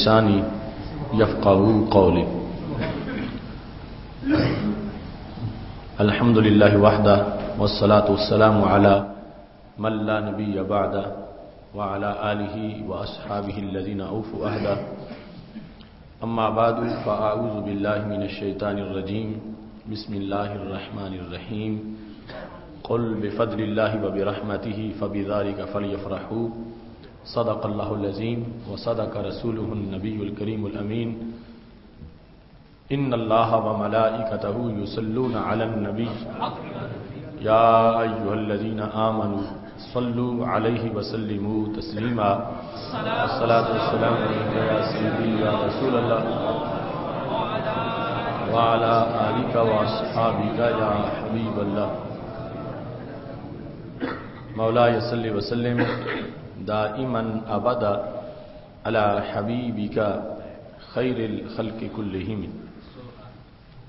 لساني يفقهوا قولي. الحمد لله وحده والصلاة والسلام على من لا نبي بعده وعلى آله وأصحابه الذين أوفوا عهده. أما بعد فأعوذ بالله من الشيطان الرجيم. بسم الله الرحمن الرحيم. قل بفضل الله وبرحمته فبذلك فليفرحوا. صدق الله العظيم وصدق رسوله النبي الكريم الأمين. إن الله وملائكته يصلون على النبي يا أيها الذين آمنوا صلوا عليه وسلموا تسليما. الصلاة والسلام عليك يا سيدي يا رسول الله وعلى آلك وأصحابك يا حبيب الله. مولاي صل وسلم دائما أبدا على حبيبك خير الخلق كلهم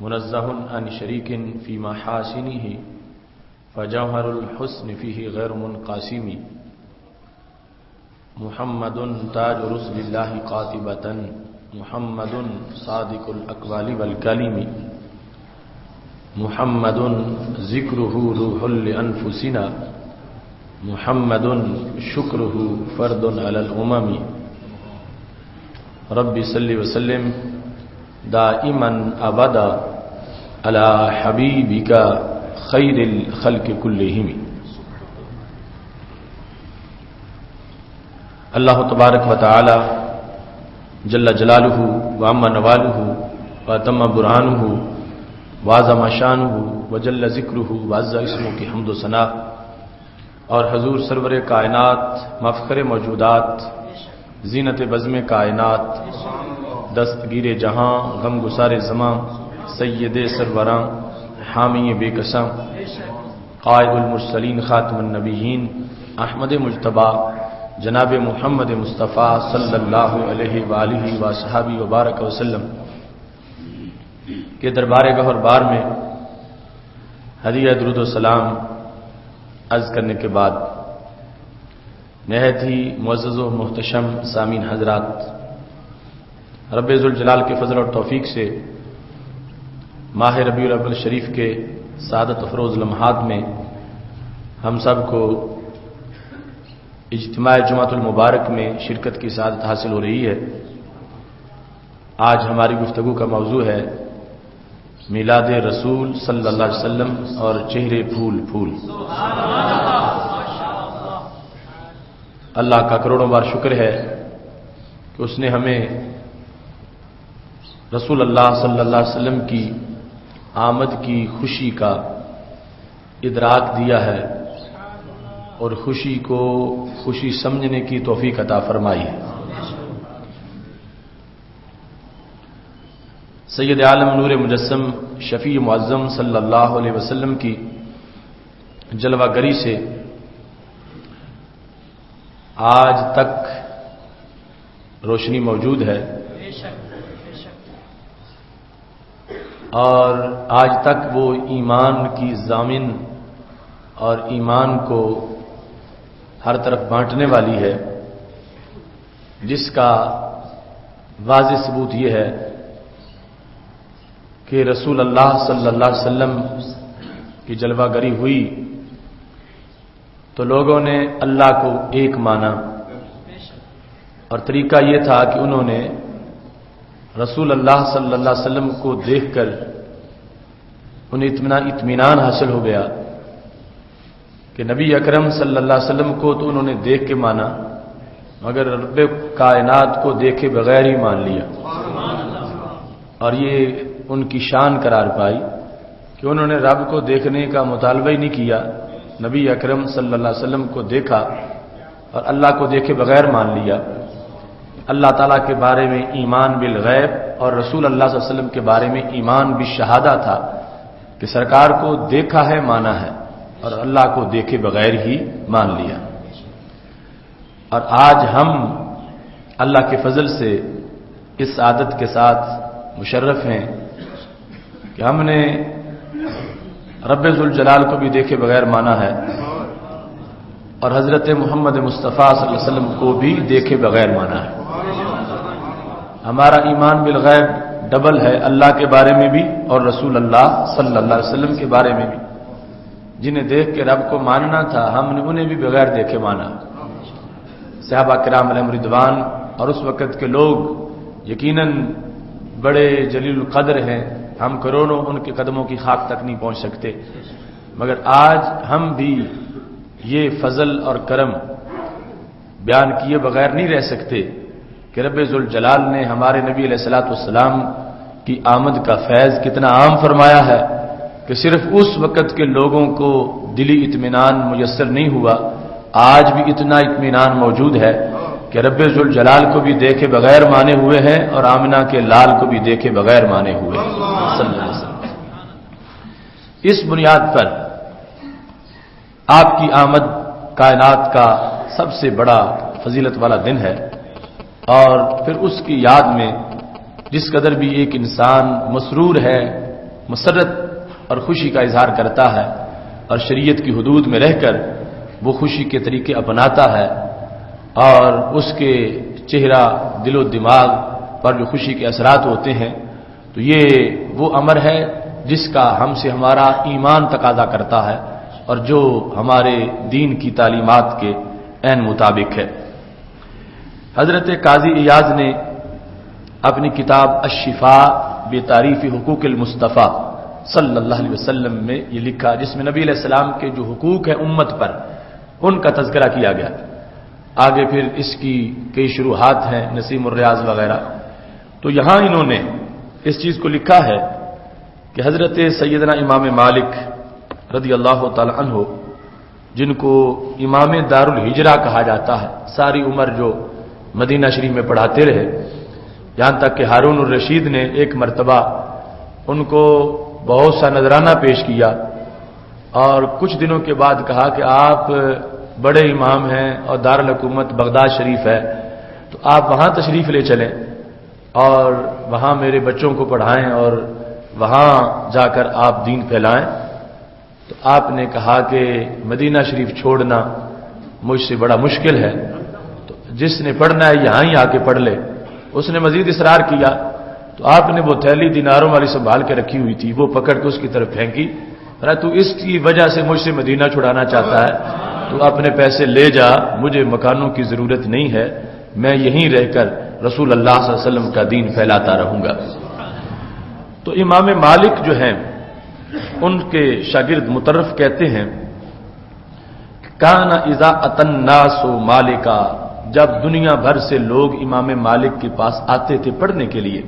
منزه عن شريك في محاسنه فجوهر الحسن فيه غير منقسم. محمد تاج رسل الله قاطبة محمد صادق الأقوال والكلم. محمد ذكره روح لأنفسنا محمد شكره فرد على الأمم. رب صل وسلم دائما أبدا على حبيبك خير الخلق كلهم. اللہ تبارک و تعالی جل جلالہ وعم نوالہ وتم برہانہ وعظم شانہ وجل ذکرہ وعز اسمہ کی حمد و ثنا اور حضور سرور کائنات مفخر موجودات زینت بزم کائنات دستگیر جہاں غم گسار زماں سید سروراں حامی بے قسم قائد المرسلین خاتم النبیین احمد مجتبی جناب محمد مصطفیٰ صلی اللہ علیہ وآلہ وصحبہ وبارک وسلم کے دربار گہر بار میں ہدیہ درود و سلام عرض کرنے کے بعد نہایت ہی معزز و محتشم سامعین حضرات، رب ذوالجلال کے فضل اور توفیق سے ماہ ربیع الاول شریف کے سعادت افروز لمحات میں ہم سب کو اجتماع جمعۃ المبارک میں شرکت کی سعادت حاصل ہو رہی ہے. آج ہماری گفتگو کا موضوع ہے میلاد رسول صلی اللہ علیہ وسلم اور چہرے پھول پھول. اللہ کا کروڑوں بار شکر ہے کہ اس نے ہمیں رسول اللہ صلی اللہ علیہ وسلم کی آمد کی خوشی کا ادراک دیا ہے اور خوشی کو خوشی سمجھنے کی توفیق عطا فرمائی ہے. سید عالم نور مجسم شفیع معظم صلی اللہ علیہ وسلم کی جلوہ گری سے آج تک روشنی موجود ہے اور آج تک وہ ایمان کی ضامن اور ایمان کو ہر طرف بانٹنے والی ہے، جس کا واضح ثبوت یہ ہے کہ رسول اللہ صلی اللہ علیہ وسلم کی جلوہ گری ہوئی تو لوگوں نے اللہ کو ایک مانا اور طریقہ یہ تھا کہ انہوں نے رسول اللہ صلی اللہ علیہ وسلم کو دیکھ کر انہیں اطمینان حاصل ہو گیا کہ نبی اکرم صلی اللہ علیہ وسلم کو تو انہوں نے دیکھ کے مانا مگر رب کائنات کو دیکھے بغیر ہی مان لیا. اور یہ ان کی شان قرار پائی کہ انہوں نے رب کو دیکھنے کا مطالبہ ہی نہیں کیا، نبی اکرم صلی اللہ علیہ وسلم کو دیکھا اور اللہ کو دیکھے بغیر مان لیا. اللہ تعالیٰ کے بارے میں ایمان بالغیب اور رسول اللہ صلی اللہ علیہ وسلم کے بارے میں ایمان بالشہادہ تھا کہ سرکار کو دیکھا ہے مانا ہے اور اللہ کو دیکھے بغیر ہی مان لیا. اور آج ہم اللہ کے فضل سے اس عادت کے ساتھ مشرف ہیں کہ ہم نے رب ذوالجلال کو بھی دیکھے بغیر مانا ہے اور حضرت محمد مصطفیٰ صلی اللہ علیہ وسلم کو بھی دیکھے بغیر مانا ہے. ہمارا ایمان بالغیب ڈبل ہے، اللہ کے بارے میں بھی اور رسول اللہ صلی اللہ علیہ وسلم کے بارے میں بھی۔ جنہیں دیکھ کے رب کو ماننا تھا ہم نے انہیں بھی بغیر دیکھے مانا۔ صحابہ کرام علیہم رضوان اور اس وقت کے لوگ یقیناً بڑے جلیل القدر ہیں، ہم کروڑوں ان کے قدموں کی خاک تک نہیں پہنچ سکتے، مگر آج ہم بھی یہ فضل اور کرم بیان کیے بغیر نہیں رہ سکتے کہ رب ذوالجلال نے ہمارے نبی علیہ الصلوۃ والسلام کی آمد کا فیض کتنا عام فرمایا ہے کہ صرف اس وقت کے لوگوں کو دلی اطمینان میسر نہیں ہوا، آج بھی اتنا اطمینان موجود ہے کہ رب ذوالجلال کو بھی دیکھے بغیر مانے ہوئے ہیں اور آمنہ کے لال کو بھی دیکھے بغیر مانے ہوئے ہیں صلی اللہ علیہ وسلم۔ اس بنیاد پر آپ کی آمد کائنات کا سب سے بڑا فضیلت والا دن ہے، اور پھر اس کی یاد میں جس قدر بھی ایک انسان مسرور ہے، مسرت اور خوشی کا اظہار کرتا ہے اور شریعت کی حدود میں رہ کر وہ خوشی کے طریقے اپناتا ہے اور اس کے چہرہ دل و دماغ پر جو خوشی کے اثرات ہوتے ہیں، تو یہ وہ امر ہے جس کا ہم سے ہمارا ایمان تقاضا کرتا ہے اور جو ہمارے دین کی تعلیمات کے عین مطابق ہے۔ حضرت قاضی ایاز نے اپنی کتاب الشفاء بتعریف حقوق المصطفیٰ صلی اللہ علیہ وسلم میں یہ لکھا، جس میں نبی علیہ السلام کے جو حقوق ہیں امت پر ان کا تذکرہ کیا گیا۔ آگے پھر اس کی کئی شروحات ہیں، نسیم الریاض وغیرہ، تو یہاں انہوں نے اس چیز کو لکھا ہے کہ حضرت سیدنا امام مالک رضی اللہ تعالی عنہ، جن کو امام دار الہجرہ کہا جاتا ہے، ساری عمر جو مدینہ شریف میں پڑھاتے رہے، یہاں تک کہ ہارون الرشید نے ایک مرتبہ ان کو بہت سا نذرانہ پیش کیا اور کچھ دنوں کے بعد کہا کہ آپ بڑے امام ہیں اور دارالحکومت بغداد شریف ہے، تو آپ وہاں تشریف لے چلیں اور وہاں میرے بچوں کو پڑھائیں اور وہاں جا کر آپ دین پھیلائیں۔ تو آپ نے کہا کہ مدینہ شریف چھوڑنا مجھ سے بڑا مشکل ہے، تو جس نے پڑھنا ہے یہاں ہی آ کے پڑھ لے۔ اس نے مزید اصرار کیا تو آپ نے وہ تھیلی دیناروں والی سنبھال کے رکھی ہوئی تھی، وہ پکڑ کے اس کی طرف پھینکی، تو اس کی وجہ سے مجھ سے مدینہ چھڑانا چاہتا ہے تو اپنے پیسے لے جا، مجھے مکانوں کی ضرورت نہیں ہے، میں یہیں رہ کر رسول اللہ صلی اللہ علیہ وسلم کا دین پھیلاتا رہوں گا۔ تو امام مالک جو ہیں ان کے شاگرد مطرف کہتے ہیں کان اذا اتى الناس مالکا، جب دنیا بھر سے لوگ امام مالک کے پاس آتے تھے پڑھنے کے لیے،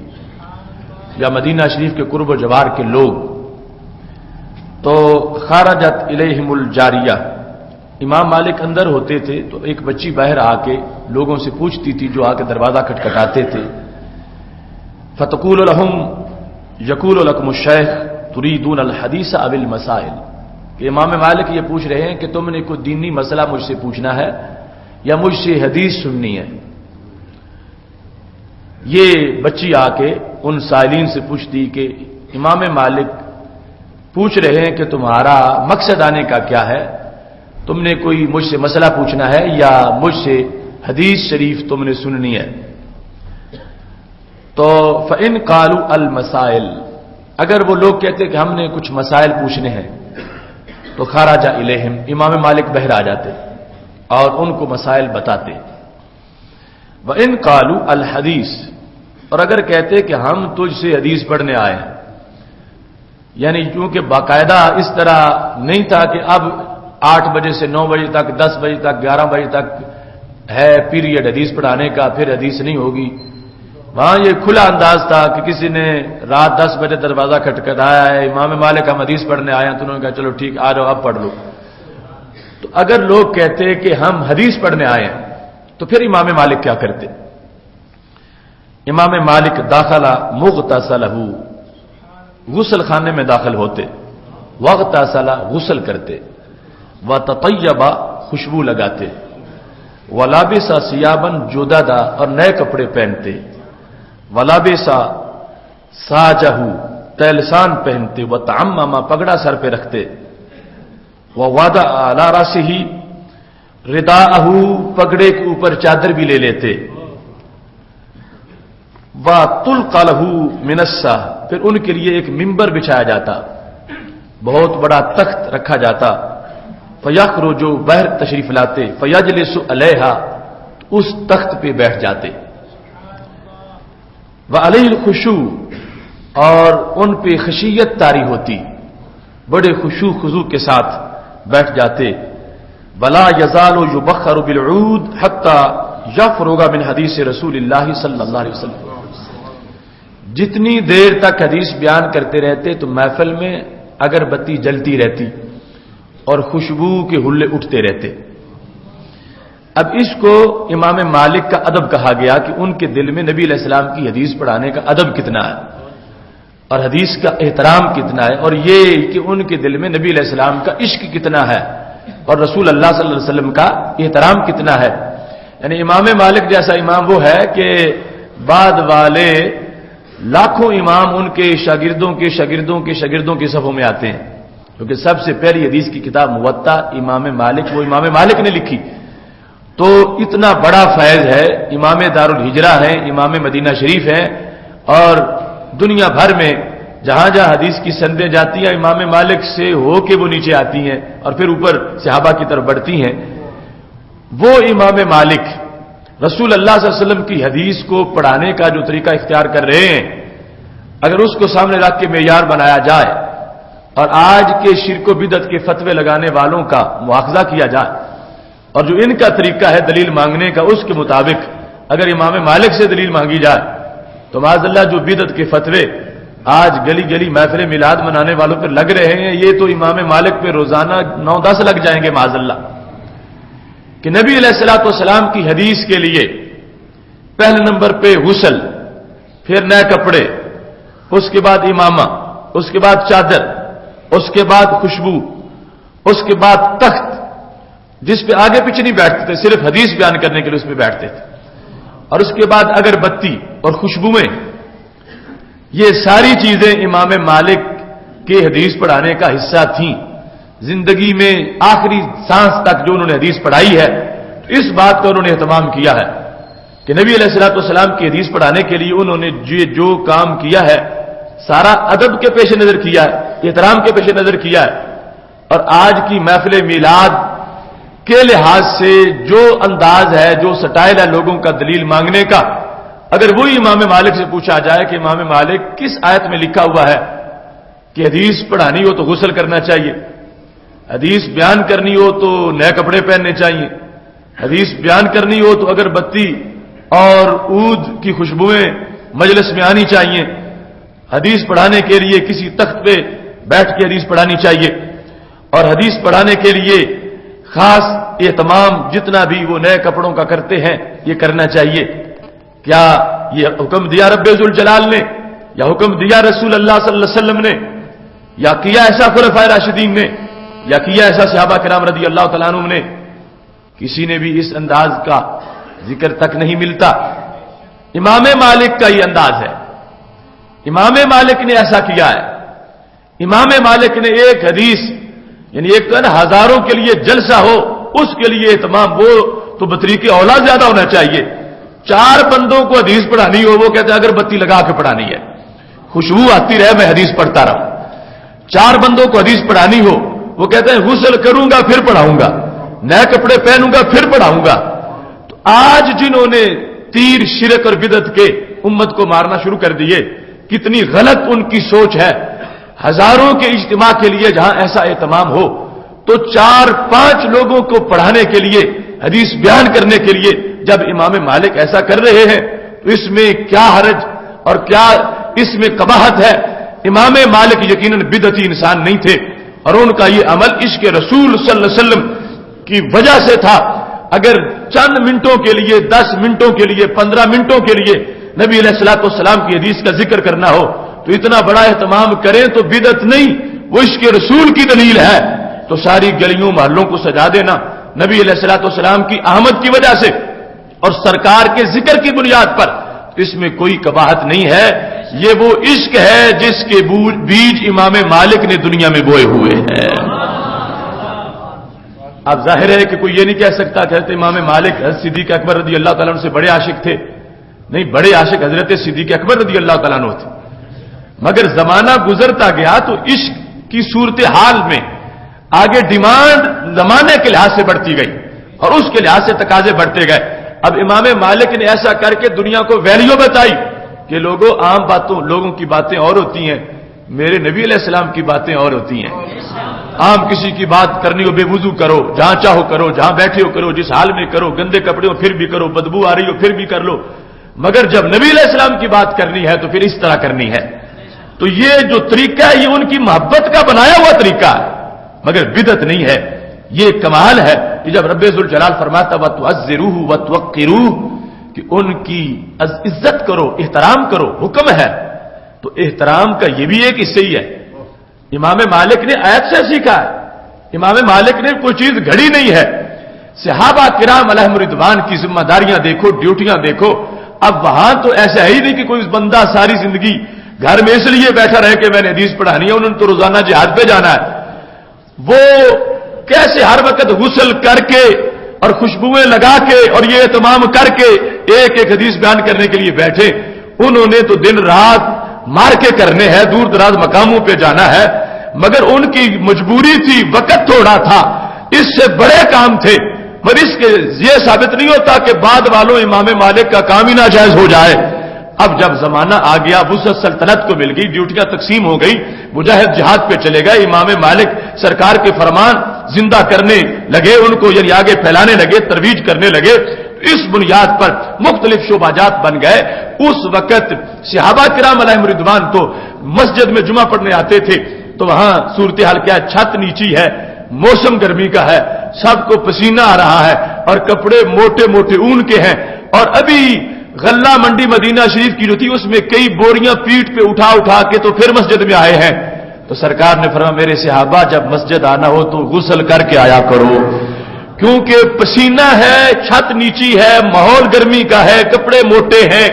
یا مدینہ شریف کے قرب و جوار کے لوگ، تو خرجت الیہم الجاریہ، امام مالک اندر ہوتے تھے تو ایک بچی باہر آ کے لوگوں سے پوچھتی تھی جو آ کے دروازہ کھٹکھٹاتے تھے، فتقول لهم یقول لکم الشیخ تریدون الحدیث اب المسائل، کہ امام مالک یہ پوچھ رہے ہیں کہ تم نے کوئی دینی مسئلہ مجھ سے پوچھنا ہے یا مجھ سے حدیث سننی ہے۔ یہ بچی آ کے ان سائلین سے پوچھتی کہ امام مالک پوچھ رہے ہیں کہ تمہارا مقصد آنے کا کیا ہے، تم نے کوئی مجھ سے مسئلہ پوچھنا ہے یا مجھ سے حدیث شریف تم نے سننی ہے؟ تو فَإِن قَالُوا الْمَسَائِلِ، اگر وہ لوگ کہتے کہ ہم نے کچھ مسائل پوچھنے ہیں تو خرج الیہم، امام مالک بہر آ جاتے اور ان کو مسائل بتاتے۔ وَإِن قَالُوا الْحَدِيث، اور اگر کہتے کہ ہم تجھ سے حدیث پڑھنے آئے ہیں، یعنی کیونکہ باقاعدہ اس طرح نہیں تھا کہ اب 8 بجے سے 9 بجے تک، 10 بجے تک، 11 بجے تک ہے پیریڈ حدیث پڑھانے کا، پھر حدیث نہیں ہوگی۔ وہاں یہ کھلا انداز تھا کہ کسی نے رات 10 بجے دروازہ کھٹکھٹایا ہے، امام مالک ہم حدیث پڑھنے آئے ہیں، تو انہوں نے کہا چلو ٹھیک آ جاؤ اب پڑھ لو۔ تو اگر لوگ کہتے کہ ہم حدیث پڑھنے آئے ہیں تو پھر امام مالک کیا کرتے؟ امام مالک داخلہ مغتسلہ، غسل خانے میں داخل ہوتے، واغتسلہ، غسل کرتے، وتطیبا، خوشبو لگاتے، ولابسا ثیابا جددا، اور نئے کپڑے پہنتے، ولابسا ساجہ، تیلسان پہنتے، وتعمما، پگڑا سر پہ رکھتے، ووضع علی راسہ رداءہ، پگڑے کے اوپر چادر بھی لے لیتے، وَتُلْقَ لَهُ مِنَ السَّاحِ، پھر ان کے لیے ایک ممبر بچھایا جاتا، بہت بڑا تخت رکھا جاتا، فَيَخْرُجُ باہر تشریف لاتے، فَيَجْلِسُ عَلَيْهَا، اس تخت پہ بیٹھ جاتے، وَعَلَيْهِ الْخُشُوعُ، اور ان پہ خشیت طاری ہوتی، بڑے خشوع خضوع کے ساتھ بیٹھ جاتے، وَلَا يَزَالُ يُبَخَّرُ بِالْعُودِ حَتَّى يَفْرُغَ مِنْ حَدِيثِ رسول اللہ صلی اللہ علیہ وسلم، جتنی دیر تک حدیث بیان کرتے رہتے تو محفل میں اگر بتی جلتی رہتی اور خوشبو کے حلے اٹھتے رہتے۔ اب اس کو امام مالک کا ادب کہا گیا کہ ان کے دل میں نبی علیہ السلام کی حدیث پڑھانے کا ادب کتنا ہے اور حدیث کا احترام کتنا ہے، اور یہ کہ ان کے دل میں نبی علیہ السلام کا عشق کتنا ہے اور رسول اللہ صلی اللہ علیہ وسلم کا احترام کتنا ہے۔ یعنی امام مالک جیسا امام وہ ہے کہ بعد والے لاکھوں امام ان کے شاگردوں کے شاگردوں کے شاگردوں کی صفوں میں آتے ہیں، کیونکہ سب سے پہلی حدیث کی کتاب موطا امام مالک، وہ امام مالک نے لکھی، تو اتنا بڑا فیض ہے۔ امام دار الہجرہ ہیں، امام مدینہ شریف ہیں، اور دنیا بھر میں جہاں جہاں حدیث کی سندیں جاتی ہیں امام مالک سے ہو کے وہ نیچے آتی ہیں اور پھر اوپر صحابہ کی طرف بڑھتی ہیں۔ وہ امام مالک رسول اللہ صلی اللہ علیہ وسلم کی حدیث کو پڑھانے کا جو طریقہ اختیار کر رہے ہیں، اگر اس کو سامنے رکھ کے معیار بنایا جائے اور آج کے شرک و بدعت کے فتوے لگانے والوں کا مواخذہ کیا جائے اور جو ان کا طریقہ ہے دلیل مانگنے کا، اس کے مطابق اگر امام مالک سے دلیل مانگی جائے تو معاذ اللہ جو بدعت کے فتوے آج گلی گلی محفل میلاد منانے والوں پہ لگ رہے ہیں، یہ تو امام مالک پہ روزانہ 9-10 لگ جائیں گے معاذ اللہ۔ کہ نبی علیہ الصلوۃ والسلام کی حدیث کے لیے پہلے نمبر پہ غسل، پھر نئے کپڑے، اس کے بعد امامہ، اس کے بعد چادر، اس کے بعد خوشبو، اس کے بعد تخت جس پہ آگے پیچھے نہیں بیٹھتے تھے، صرف حدیث بیان کرنے کے لیے اس پہ بیٹھتے تھے، اور اس کے بعد اگربتی اور خوشبوئیں، یہ ساری چیزیں امام مالک کے حدیث پڑھانے کا حصہ تھیں۔ زندگی میں آخری سانس تک جو انہوں نے حدیث پڑھائی ہے، اس بات کا انہوں نے اہتمام کیا ہے کہ نبی علیہ الصلوۃ والسلام کی حدیث پڑھانے کے لیے انہوں نے جو کام کیا ہے سارا ادب کے پیش نظر کیا ہے، احترام کے پیش نظر کیا ہے۔ اور آج کی محفل میلاد کے لحاظ سے جو انداز ہے، جو سٹائل ہے لوگوں کا دلیل مانگنے کا، اگر وہی امام مالک سے پوچھا جائے کہ امام مالک کس آیت میں لکھا ہوا ہے کہ حدیث پڑھانی ہو تو غسل کرنا چاہیے، حدیث بیان کرنی ہو تو نئے کپڑے پہننے چاہیے، حدیث بیان کرنی ہو تو اگربتی اور عود کی خوشبوئیں مجلس میں آنی چاہیے، حدیث پڑھانے کے لیے کسی تخت پہ بیٹھ کے حدیث پڑھانی چاہیے، اور حدیث پڑھانے کے لیے خاص اہتمام جتنا بھی وہ نئے کپڑوں کا کرتے ہیں یہ کرنا چاہیے۔ کیا یہ حکم دیا رب ذوالجلال نے، یا حکم دیا رسول اللہ صلی اللہ علیہ وسلم نے، یا کیا ایسا خلفائے راشدین نے، یا کیا ایسا صحابہ کرام رضی اللہ تعالیٰ عنہم نے؟ کسی نے بھی اس انداز کا ذکر تک نہیں ملتا۔ امام مالک کا یہ انداز ہے، امام مالک نے ایسا کیا ہے۔ امام مالک نے ایک حدیث، یعنی ایک تو ہزاروں کے لیے جلسہ ہو اس کے لیے اہتمام، وہ تو بطریق اولا زیادہ ہونا چاہیے۔ 4 بندوں کو حدیث پڑھانی ہو، وہ کہتے ہیں اگربتی لگا کے پڑھانی ہے، خوشبو آتی رہے میں حدیث پڑھتا رہوں۔ 4 بندوں کو حدیث پڑھانی ہو، وہ کہتے ہیں غسل کروں گا پھر پڑھاؤں گا، نئے کپڑے پہنوں گا پھر پڑھاؤں گا۔ تو آج جنہوں نے تیر شرک اور بدعت کے امت کو مارنا شروع کر دیے، کتنی غلط ان کی سوچ ہے۔ ہزاروں کے اجتماع کے لیے جہاں ایسا اہتمام ہو تو 4-5 لوگوں کو پڑھانے کے لیے، حدیث بیان کرنے کے لیے جب امام مالک ایسا کر رہے ہیں تو اس میں کیا حرج اور کیا اس میں قباحت ہے؟ امام مالک یقیناً بدعتی انسان نہیں تھے، اور ان کا یہ عمل عشق رسول صلی اللہ علیہ وسلم کی وجہ سے تھا۔ اگر چند منٹوں کے لیے، 10 منٹوں کے لیے، 15 منٹوں کے لیے نبی علیہ الصلوۃ والسلام کی حدیث کا ذکر کرنا ہو تو اتنا بڑا اہتمام کریں تو بدعت نہیں، وہ عشق رسول کی دلیل ہے۔ تو ساری گلیوں محلوں کو سجا دینا نبی علیہ الصلوۃ والسلام کی آمد کی وجہ سے اور سرکار کے ذکر کی بنیاد پر، اس میں کوئی قباحت نہیں ہے۔ یہ وہ عشق ہے جس کے بیج امام مالک نے دنیا میں بوئے ہوئے ہیں۔ اب ظاہر ہے کہ کوئی یہ نہیں کہہ سکتا کہ حضرت امام مالک حضرت صدیق اکبر رضی اللہ تعالیٰ عنہ سے بڑے عاشق تھے، نہیں, بڑے عاشق حضرت صدیق اکبر رضی اللہ تعالیٰ عنہ تھے. مگر زمانہ گزرتا گیا تو عشق کی صورتحال میں آگے ڈیمانڈ زمانے کے لحاظ سے بڑھتی گئی اور اس کے لحاظ سے تقاضے بڑھتے گئے. اب امام مالک نے ایسا کر کے دنیا کو ویلیو بتائی کہ لوگوں کی باتیں اور ہوتی ہیں, میرے نبی علیہ السلام کی باتیں اور ہوتی ہیں. عام کسی کی بات کرنی ہو بے وضو کرو, جہاں چاہو کرو, جہاں بیٹھے ہو کرو, جس حال میں کرو, گندے کپڑے ہو پھر بھی کرو, بدبو آ رہی ہو پھر بھی کر لو. مگر جب نبی علیہ السلام کی بات کرنی ہے تو پھر اس طرح کرنی ہے. تو یہ جو طریقہ ہے یہ ان کی محبت کا بنایا ہوا طریقہ ہے, مگر بدعت نہیں ہے. یہ کمال ہے کہ جب رب ذوالجلال فرماتا وَتُعَزِّرُوهُ وَتُوَقِّرُوهُ کہ ان کی عزت کرو, احترام کرو, حکم ہے. تو احترام کا یہ بھی ایک حصہ ہی ہے. امام مالک نے آیت سے سیکھا ہے. امام مالک نے کوئی چیز گھڑی نہیں ہے. صحابہ کرام علیہم رضوان کی ذمہ داریاں دیکھو, ڈیوٹیاں دیکھو. اب وہاں تو ایسا ہے ہی نہیں کہ کوئی بندہ ساری زندگی گھر میں اس لیے بیٹھا رہے کہ میں نے حدیث پڑھانی ہے, انہوں نے تو روزانہ جہاد پہ جانا ہے. وہ کیسے ہر وقت غسل کر کے اور خوشبوئیں لگا کے اور یہ اہتمام کر کے ایک ایک حدیث بیان کرنے کے لیے بیٹھے. انہوں نے تو دن رات مار کے کرنے ہیں, دور دراز مقاموں پہ جانا ہے, مگر ان کی مجبوری تھی, وقت تھوڑا تھا, اس سے بڑے کام تھے. مگر اس کے یہ ثابت نہیں ہوتا کہ بعد والوں امام مالک کا کام ہی ناجائز ہو جائے. اب جب زمانہ آ گیا, وسعت سلطنت کو مل گئی, ڈیوٹیاں تقسیم ہو گئی, مجاہد جہاد پہ چلے گئے, امام مالک سرکار کے فرمان زندہ کرنے لگے, ان کو یعنی آگے پھیلانے لگے, ترویج کرنے لگے. اس بنیاد پر مختلف شعبات بن گئے. اس وقت صحابہ کرام علیہم رضوان تو مسجد میں جمعہ پڑھنے آتے تھے تو وہاں صورتحال کیا, چھت نیچی ہے, موسم گرمی کا ہے, سب کو پسینہ آ رہا ہے اور کپڑے موٹے موٹے اون کے ہیں, اور ابھی غلہ منڈی مدینہ شریف کی جو تھی اس میں کئی بوریاں پیٹ پہ اٹھا اٹھا کے تو پھر مسجد میں آئے ہیں. تو سرکار نے فرمایا میرے صحابہ جب مسجد آنا ہو تو غسل کر کے آیا کرو, کیونکہ پسینہ ہے, چھت نیچی ہے, ماحول گرمی کا ہے, کپڑے موٹے ہیں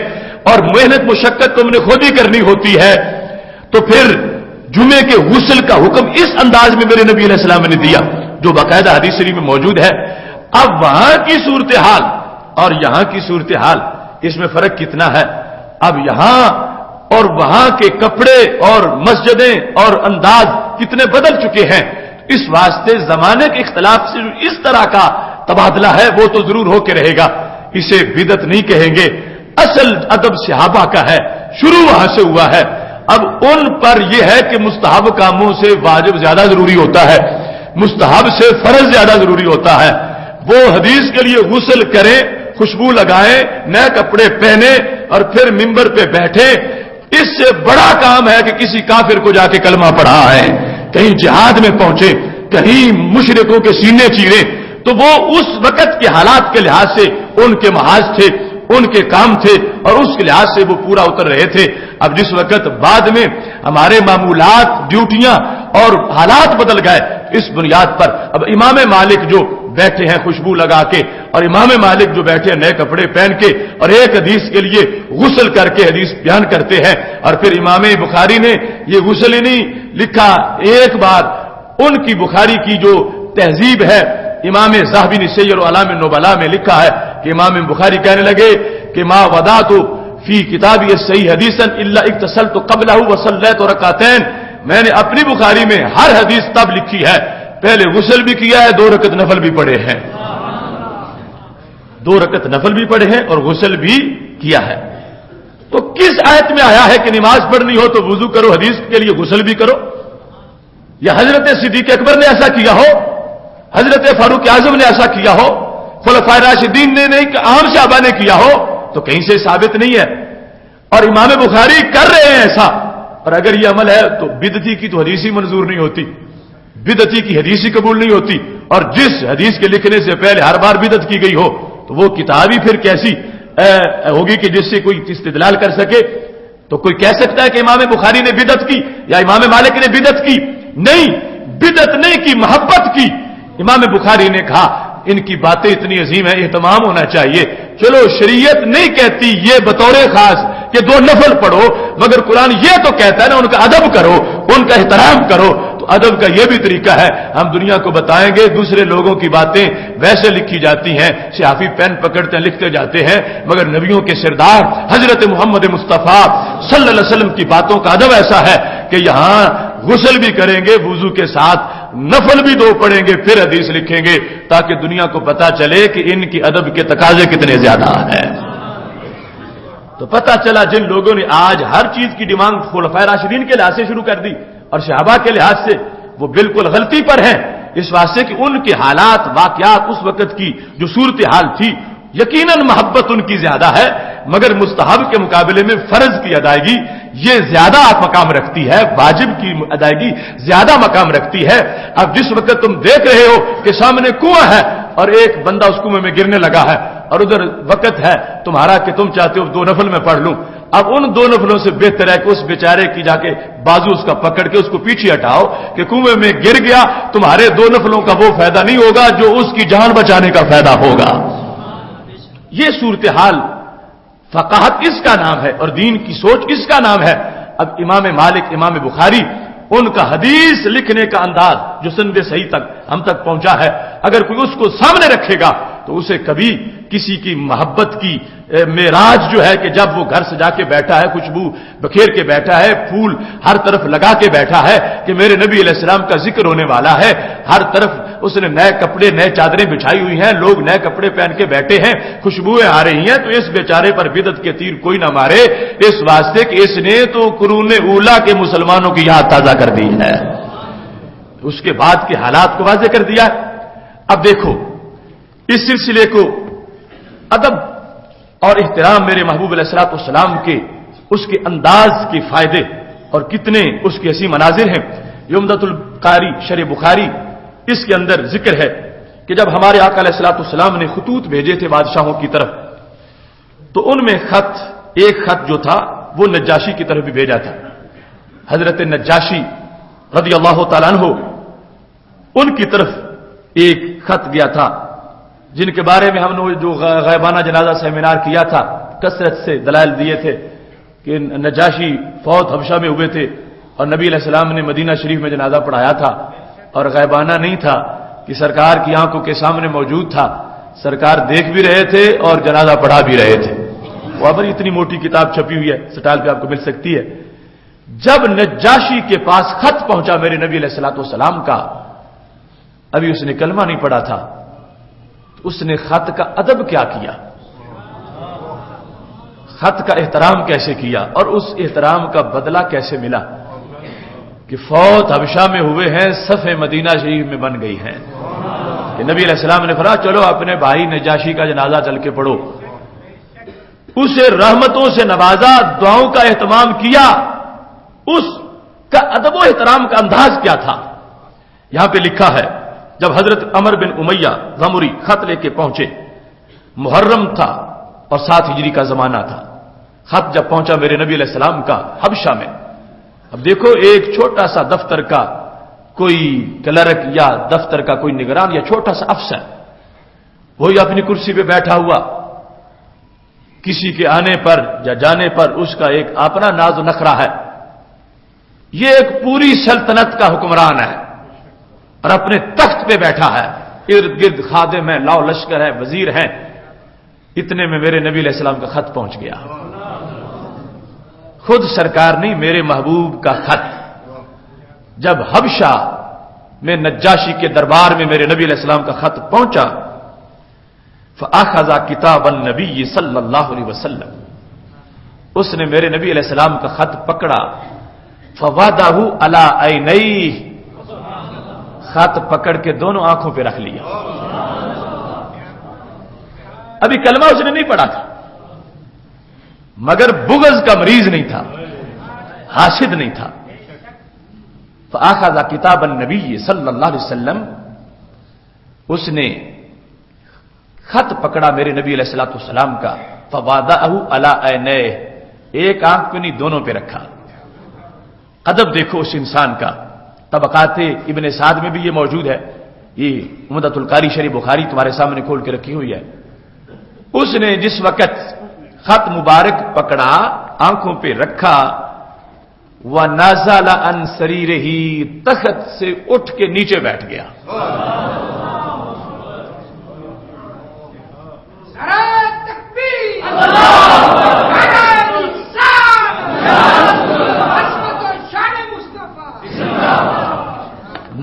اور محنت مشقت تم نے خود ہی کرنی ہوتی ہے. تو پھر جمعے کے غسل کا حکم اس انداز میں میرے نبی علیہ السلام نے دیا جو باقاعدہ حدیث شریف میں موجود ہے. اب وہاں کی صورتحال اور یہاں کی صورتحال اس میں فرق کتنا ہے. اب یہاں اور وہاں کے کپڑے اور مسجدیں اور انداز کتنے بدل چکے ہیں. اس واسطے زمانے کے اختلاف سے اس طرح کا تبادلہ ہے وہ تو ضرور ہو کے رہے گا. اسے بدعت نہیں کہیں گے. اصل ادب صحابہ کا ہے, شروع وہاں سے ہوا ہے. اب ان پر یہ ہے کہ مستحب کاموں سے واجب زیادہ ضروری ہوتا ہے, مستحب سے فرض زیادہ ضروری ہوتا ہے. وہ حدیث کے لیے غسل کریں, خوشبو لگائیں, نئے کپڑے پہنے اور پھر ممبر پہ بیٹھے, اس سے بڑا کام ہے کہ کسی کافر کو جا کے کلمہ پڑھا ہے, کہیں جہاد میں پہنچے, کہیں مشرکوں کے سینے چیرے. تو وہ اس وقت کے حالات کے لحاظ سے ان کے محاذ تھے, ان کے کام تھے اور اس کے لحاظ سے وہ پورا اتر رہے تھے. اب جس وقت بعد میں ہمارے معمولات, ڈیوٹیاں اور حالات بدل گئے, اس بنیاد پر اب امام مالک جو بیٹھے ہیں خوشبو لگا کے اور امام مالک جو بیٹھے ہیں نئے کپڑے پہن کے اور ایک حدیث کے لیے غسل کر کے حدیث بیان کرتے ہیں. اور پھر امام بخاری نے یہ غسل ہی نہیں لکھا, ایک بار ان کی بخاری کی جو تہذیب ہے امام ذہبی نے سیر اعلام النبلاء میں لکھا ہے کہ امام بخاری کہنے لگے کہ ما وضعت فی کتابی صحیح حدیثا الا اغتسلت قبلہ وصلیت رکعتین. میں نے اپنی بخاری میں ہر حدیث تب لکھی ہے پہلے غسل بھی کیا ہے, 2 رکعت نفل بھی پڑھے ہیں, 2 رکعت نفل بھی پڑھے ہیں اور غسل بھی کیا ہے. تو کس آیت میں آیا ہے کہ نماز پڑھنی ہو تو وضو کرو, حدیث کے لیے غسل بھی کرو؟ یا حضرت صدیق اکبر نے ایسا کیا ہو, حضرت فاروق اعظم نے ایسا کیا ہو, خلفائے راشدین نے نہیں, عام صحابہ نے کیا ہو؟ تو کہیں سے ثابت نہیں ہے. اور امام بخاری کر رہے ہیں ایسا, اور اگر یہ عمل ہے تو بدعتی کی تو حدیث ہی منظور نہیں ہوتی, بدعتی کی حدیث ہی قبول نہیں ہوتی. اور جس حدیث کے لکھنے سے پہلے ہر بار بدعت کی گئی ہو تو وہ کتاب ہی پھر کیسی ہوگی کہ جس سے کوئی استدلال کر سکے. تو کوئی کہہ سکتا ہے کہ امام بخاری نے بدعت کی یا امام مالک نے بدعت کی؟ نہیں, بدعت نہیں کی, محبت کی. امام بخاری نے کہا ان کی باتیں اتنی عظیم ہیں, اہتمام ہونا چاہیے. چلو شریعت نہیں کہتی یہ بطور خاص کہ 2 نفل پڑھو, مگر قرآن یہ تو کہتا ہے نا ان کا ادب کرو, ان کا احترام کرو. تو تو ادب کا یہ بھی طریقہ ہے، ہم دنیا کو بتائیں گے دوسرے لوگوں کی باتیں ویسے لکھی جاتی ہیں، صحافی پین پکڑتے ہیں لکھتے جاتے ہیں، مگر نبیوں کے سردار حضرت محمد مصطفیٰ صلی اللہ علیہ وسلم کی باتوں کا ادب ایسا ہے کہ یہاں غسل بھی کریں گے وضو کے ساتھ، نفل بھی 2 پڑھیں گے، پھر حدیث لکھیں گے، تاکہ دنیا کو پتا چلے کہ ان کی ادب کے تقاضے کتنے زیادہ ہیں۔ تو پتا چلا جن لوگوں نے آج ہر چیز کی ڈیمانڈ خلفائے راشدین کے لحاظ سے شروع کر دی اور صحابہ کے لحاظ سے، وہ بالکل غلطی پر ہیں، اس واسطے کہ ان کے حالات واقعات اس وقت کی جو صورتحال تھی، یقیناً محبت ان کی زیادہ ہے، مگر مستحب کے مقابلے میں فرض کی ادائیگی یہ زیادہ مقام رکھتی ہے، واجب کی ادائیگی زیادہ مقام رکھتی ہے۔ اب جس وقت تم دیکھ رہے ہو کہ سامنے کنواں ہے اور ایک بندہ اس کنویں میں گرنے لگا ہے، اور ادھر وقت ہے تمہارا کہ تم چاہتے ہو 2 نفل میں پڑھ لوں، اب ان 2 نفلوں سے بہتر ہے کہ اس بیچارے کی جا کے بازو اس کا پکڑ کے اس کو پیچھے ہٹاؤ کہ کنویں میں گر گیا، تمہارے 2 نفلوں کا وہ فائدہ نہیں ہوگا جو اس کی جان بچانے کا فائدہ ہوگا۔ یہ صورتحال فقاہت اس کا نام ہے اور دین کی سوچ اس کا نام ہے۔ اب امام مالک، امام بخاری، ان کا حدیث لکھنے کا انداز جو سند صحیح تک ہم تک پہنچا ہے، اگر کوئی اس کو سامنے رکھے گا تو اسے کبھی کسی کی محبت کی معراج جو ہے کہ جب وہ گھر سجا کے بیٹھا ہے، خوشبو بکھیر کے بیٹھا ہے، پھول ہر طرف لگا کے بیٹھا ہے کہ میرے نبی علیہ السلام کا ذکر ہونے والا ہے، ہر طرف اس نے نئے کپڑے نئے چادریں بچھائی ہوئی ہیں، لوگ نئے کپڑے پہن کے بیٹھے ہیں، خوشبوئیں آ رہی ہیں، تو اس بیچارے پر بدعت کے تیر کوئی نہ مارے، اس واسطے کہ اس نے تو قرون اولا کے مسلمانوں کی یاد تازہ کر دی ہے، اس کے بعد کے حالات کو واضح کر دیا۔ اب دیکھو اس سلسلے کو ادب اور احترام میرے محبوب علیہ الصلوۃ والسلام کے اس کے انداز کے فائدے اور کتنے اس کے حسین مناظر ہیں۔ یہ عمدۃ القاری شرح بخاری، اس کے اندر ذکر ہے کہ جب ہمارے آقا علیہ الصلوۃ والسلام نے خطوط بھیجے تھے بادشاہوں کی طرف، تو ان میں ایک خط جو تھا وہ نجاشی کی طرف بھی بھیجا تھا۔ حضرت نجاشی رضی اللہ تعالیٰ عنہ ان کی طرف ایک خط گیا تھا، جن کے بارے میں ہم نے جو غیبانہ جنازہ سیمینار کیا تھا کثرت سے دلائل دیے تھے کہ نجاشی فوت حبشہ میں ہوئے تھے اور نبی علیہ السلام نے مدینہ شریف میں جنازہ پڑھایا تھا، اور غیبانہ نہیں تھا کہ سرکار کی آنکھوں کے سامنے موجود تھا، سرکار دیکھ بھی رہے تھے اور جنازہ پڑھا بھی رہے تھے۔ وہاں پر اتنی موٹی کتاب چھپی ہوئی ہے، سٹال پہ آپ کو مل سکتی ہے۔ جب نجاشی کے پاس خط پہنچا میرے نبی علیہ الصلوۃ والسلام کا، ابھی اس نے کلمہ نہیں پڑھا تھا، اس نے خط کا ادب کیا کیا، خط کا احترام کیسے کیا، اور اس احترام کا بدلہ کیسے ملا کہ فوت حبشہ میں ہوئے ہیں، صف مدینہ شریف میں بن گئی ہیں کہ نبی علیہ السلام نے فرمایا چلو اپنے بھائی نجاشی کا جنازہ چل کے پڑھو، اسے رحمتوں سے نوازا، دعاؤں کا اہتمام کیا، اس کا ادب و احترام کا انداز کیا تھا۔ یہاں پہ لکھا ہے جب حضرت عمر بن امیہ غمری خط لے کے پہنچے، محرم تھا اور 7 ہجری کا زمانہ تھا، خط جب پہنچا میرے نبی علیہ السلام کا حبشہ میں، اب دیکھو ایک چھوٹا سا دفتر کا کوئی کلرک یا دفتر کا کوئی نگران یا چھوٹا سا افسر، وہی اپنی کرسی پہ بیٹھا ہوا، کسی کے آنے پر یا جانے پر اس کا ایک اپنا ناز و نخرہ ہے، یہ ایک پوری سلطنت کا حکمران ہے اور اپنے تخت پہ بیٹھا ہے، ارد گرد خادم ہے، لاؤ لشکر ہے، وزیر ہیں، اتنے میں میرے نبی علیہ السلام کا خط پہنچ گیا، خود سرکار نہیں میرے محبوب کا خط۔ جب حبشہ میں نجاشی کے دربار میں میرے نبی علیہ السلام کا خط پہنچا، فأخذ کتاب النبی صلی اللہ علیہ وسلم، اس نے میرے نبی علیہ السلام کا خط پکڑا، فوضعہ علی عینیہ، خط پکڑ کے دونوں آنکھوں پہ رکھ لیا۔ ابھی کلمہ اس نے نہیں پڑھا تھا، مگر بغض کا مریض نہیں تھا، حاسد نہیں تھا۔ فآخذ کتاب النبی صلی اللہ علیہ وسلم، اس نے خط پکڑا میرے نبی علیہ الصلوۃ والسلام کا، فوضعہ علی عینیہ، ایک آنکھ پہ نہیں دونوں پہ رکھا۔ ادب دیکھو اس انسان کا۔ طبقات ابن سعد میں بھی یہ موجود ہے، یہ عمدۃ القاری شرح بخاری تمہارے سامنے کھول کے رکھی ہوئی ہے۔ اس نے جس وقت خط مبارک پکڑا، آنکھوں پہ رکھا، وَنَزَلَ عَنْ سَرِيرِهِ، تخت سے اٹھ کے نیچے بیٹھ گیا.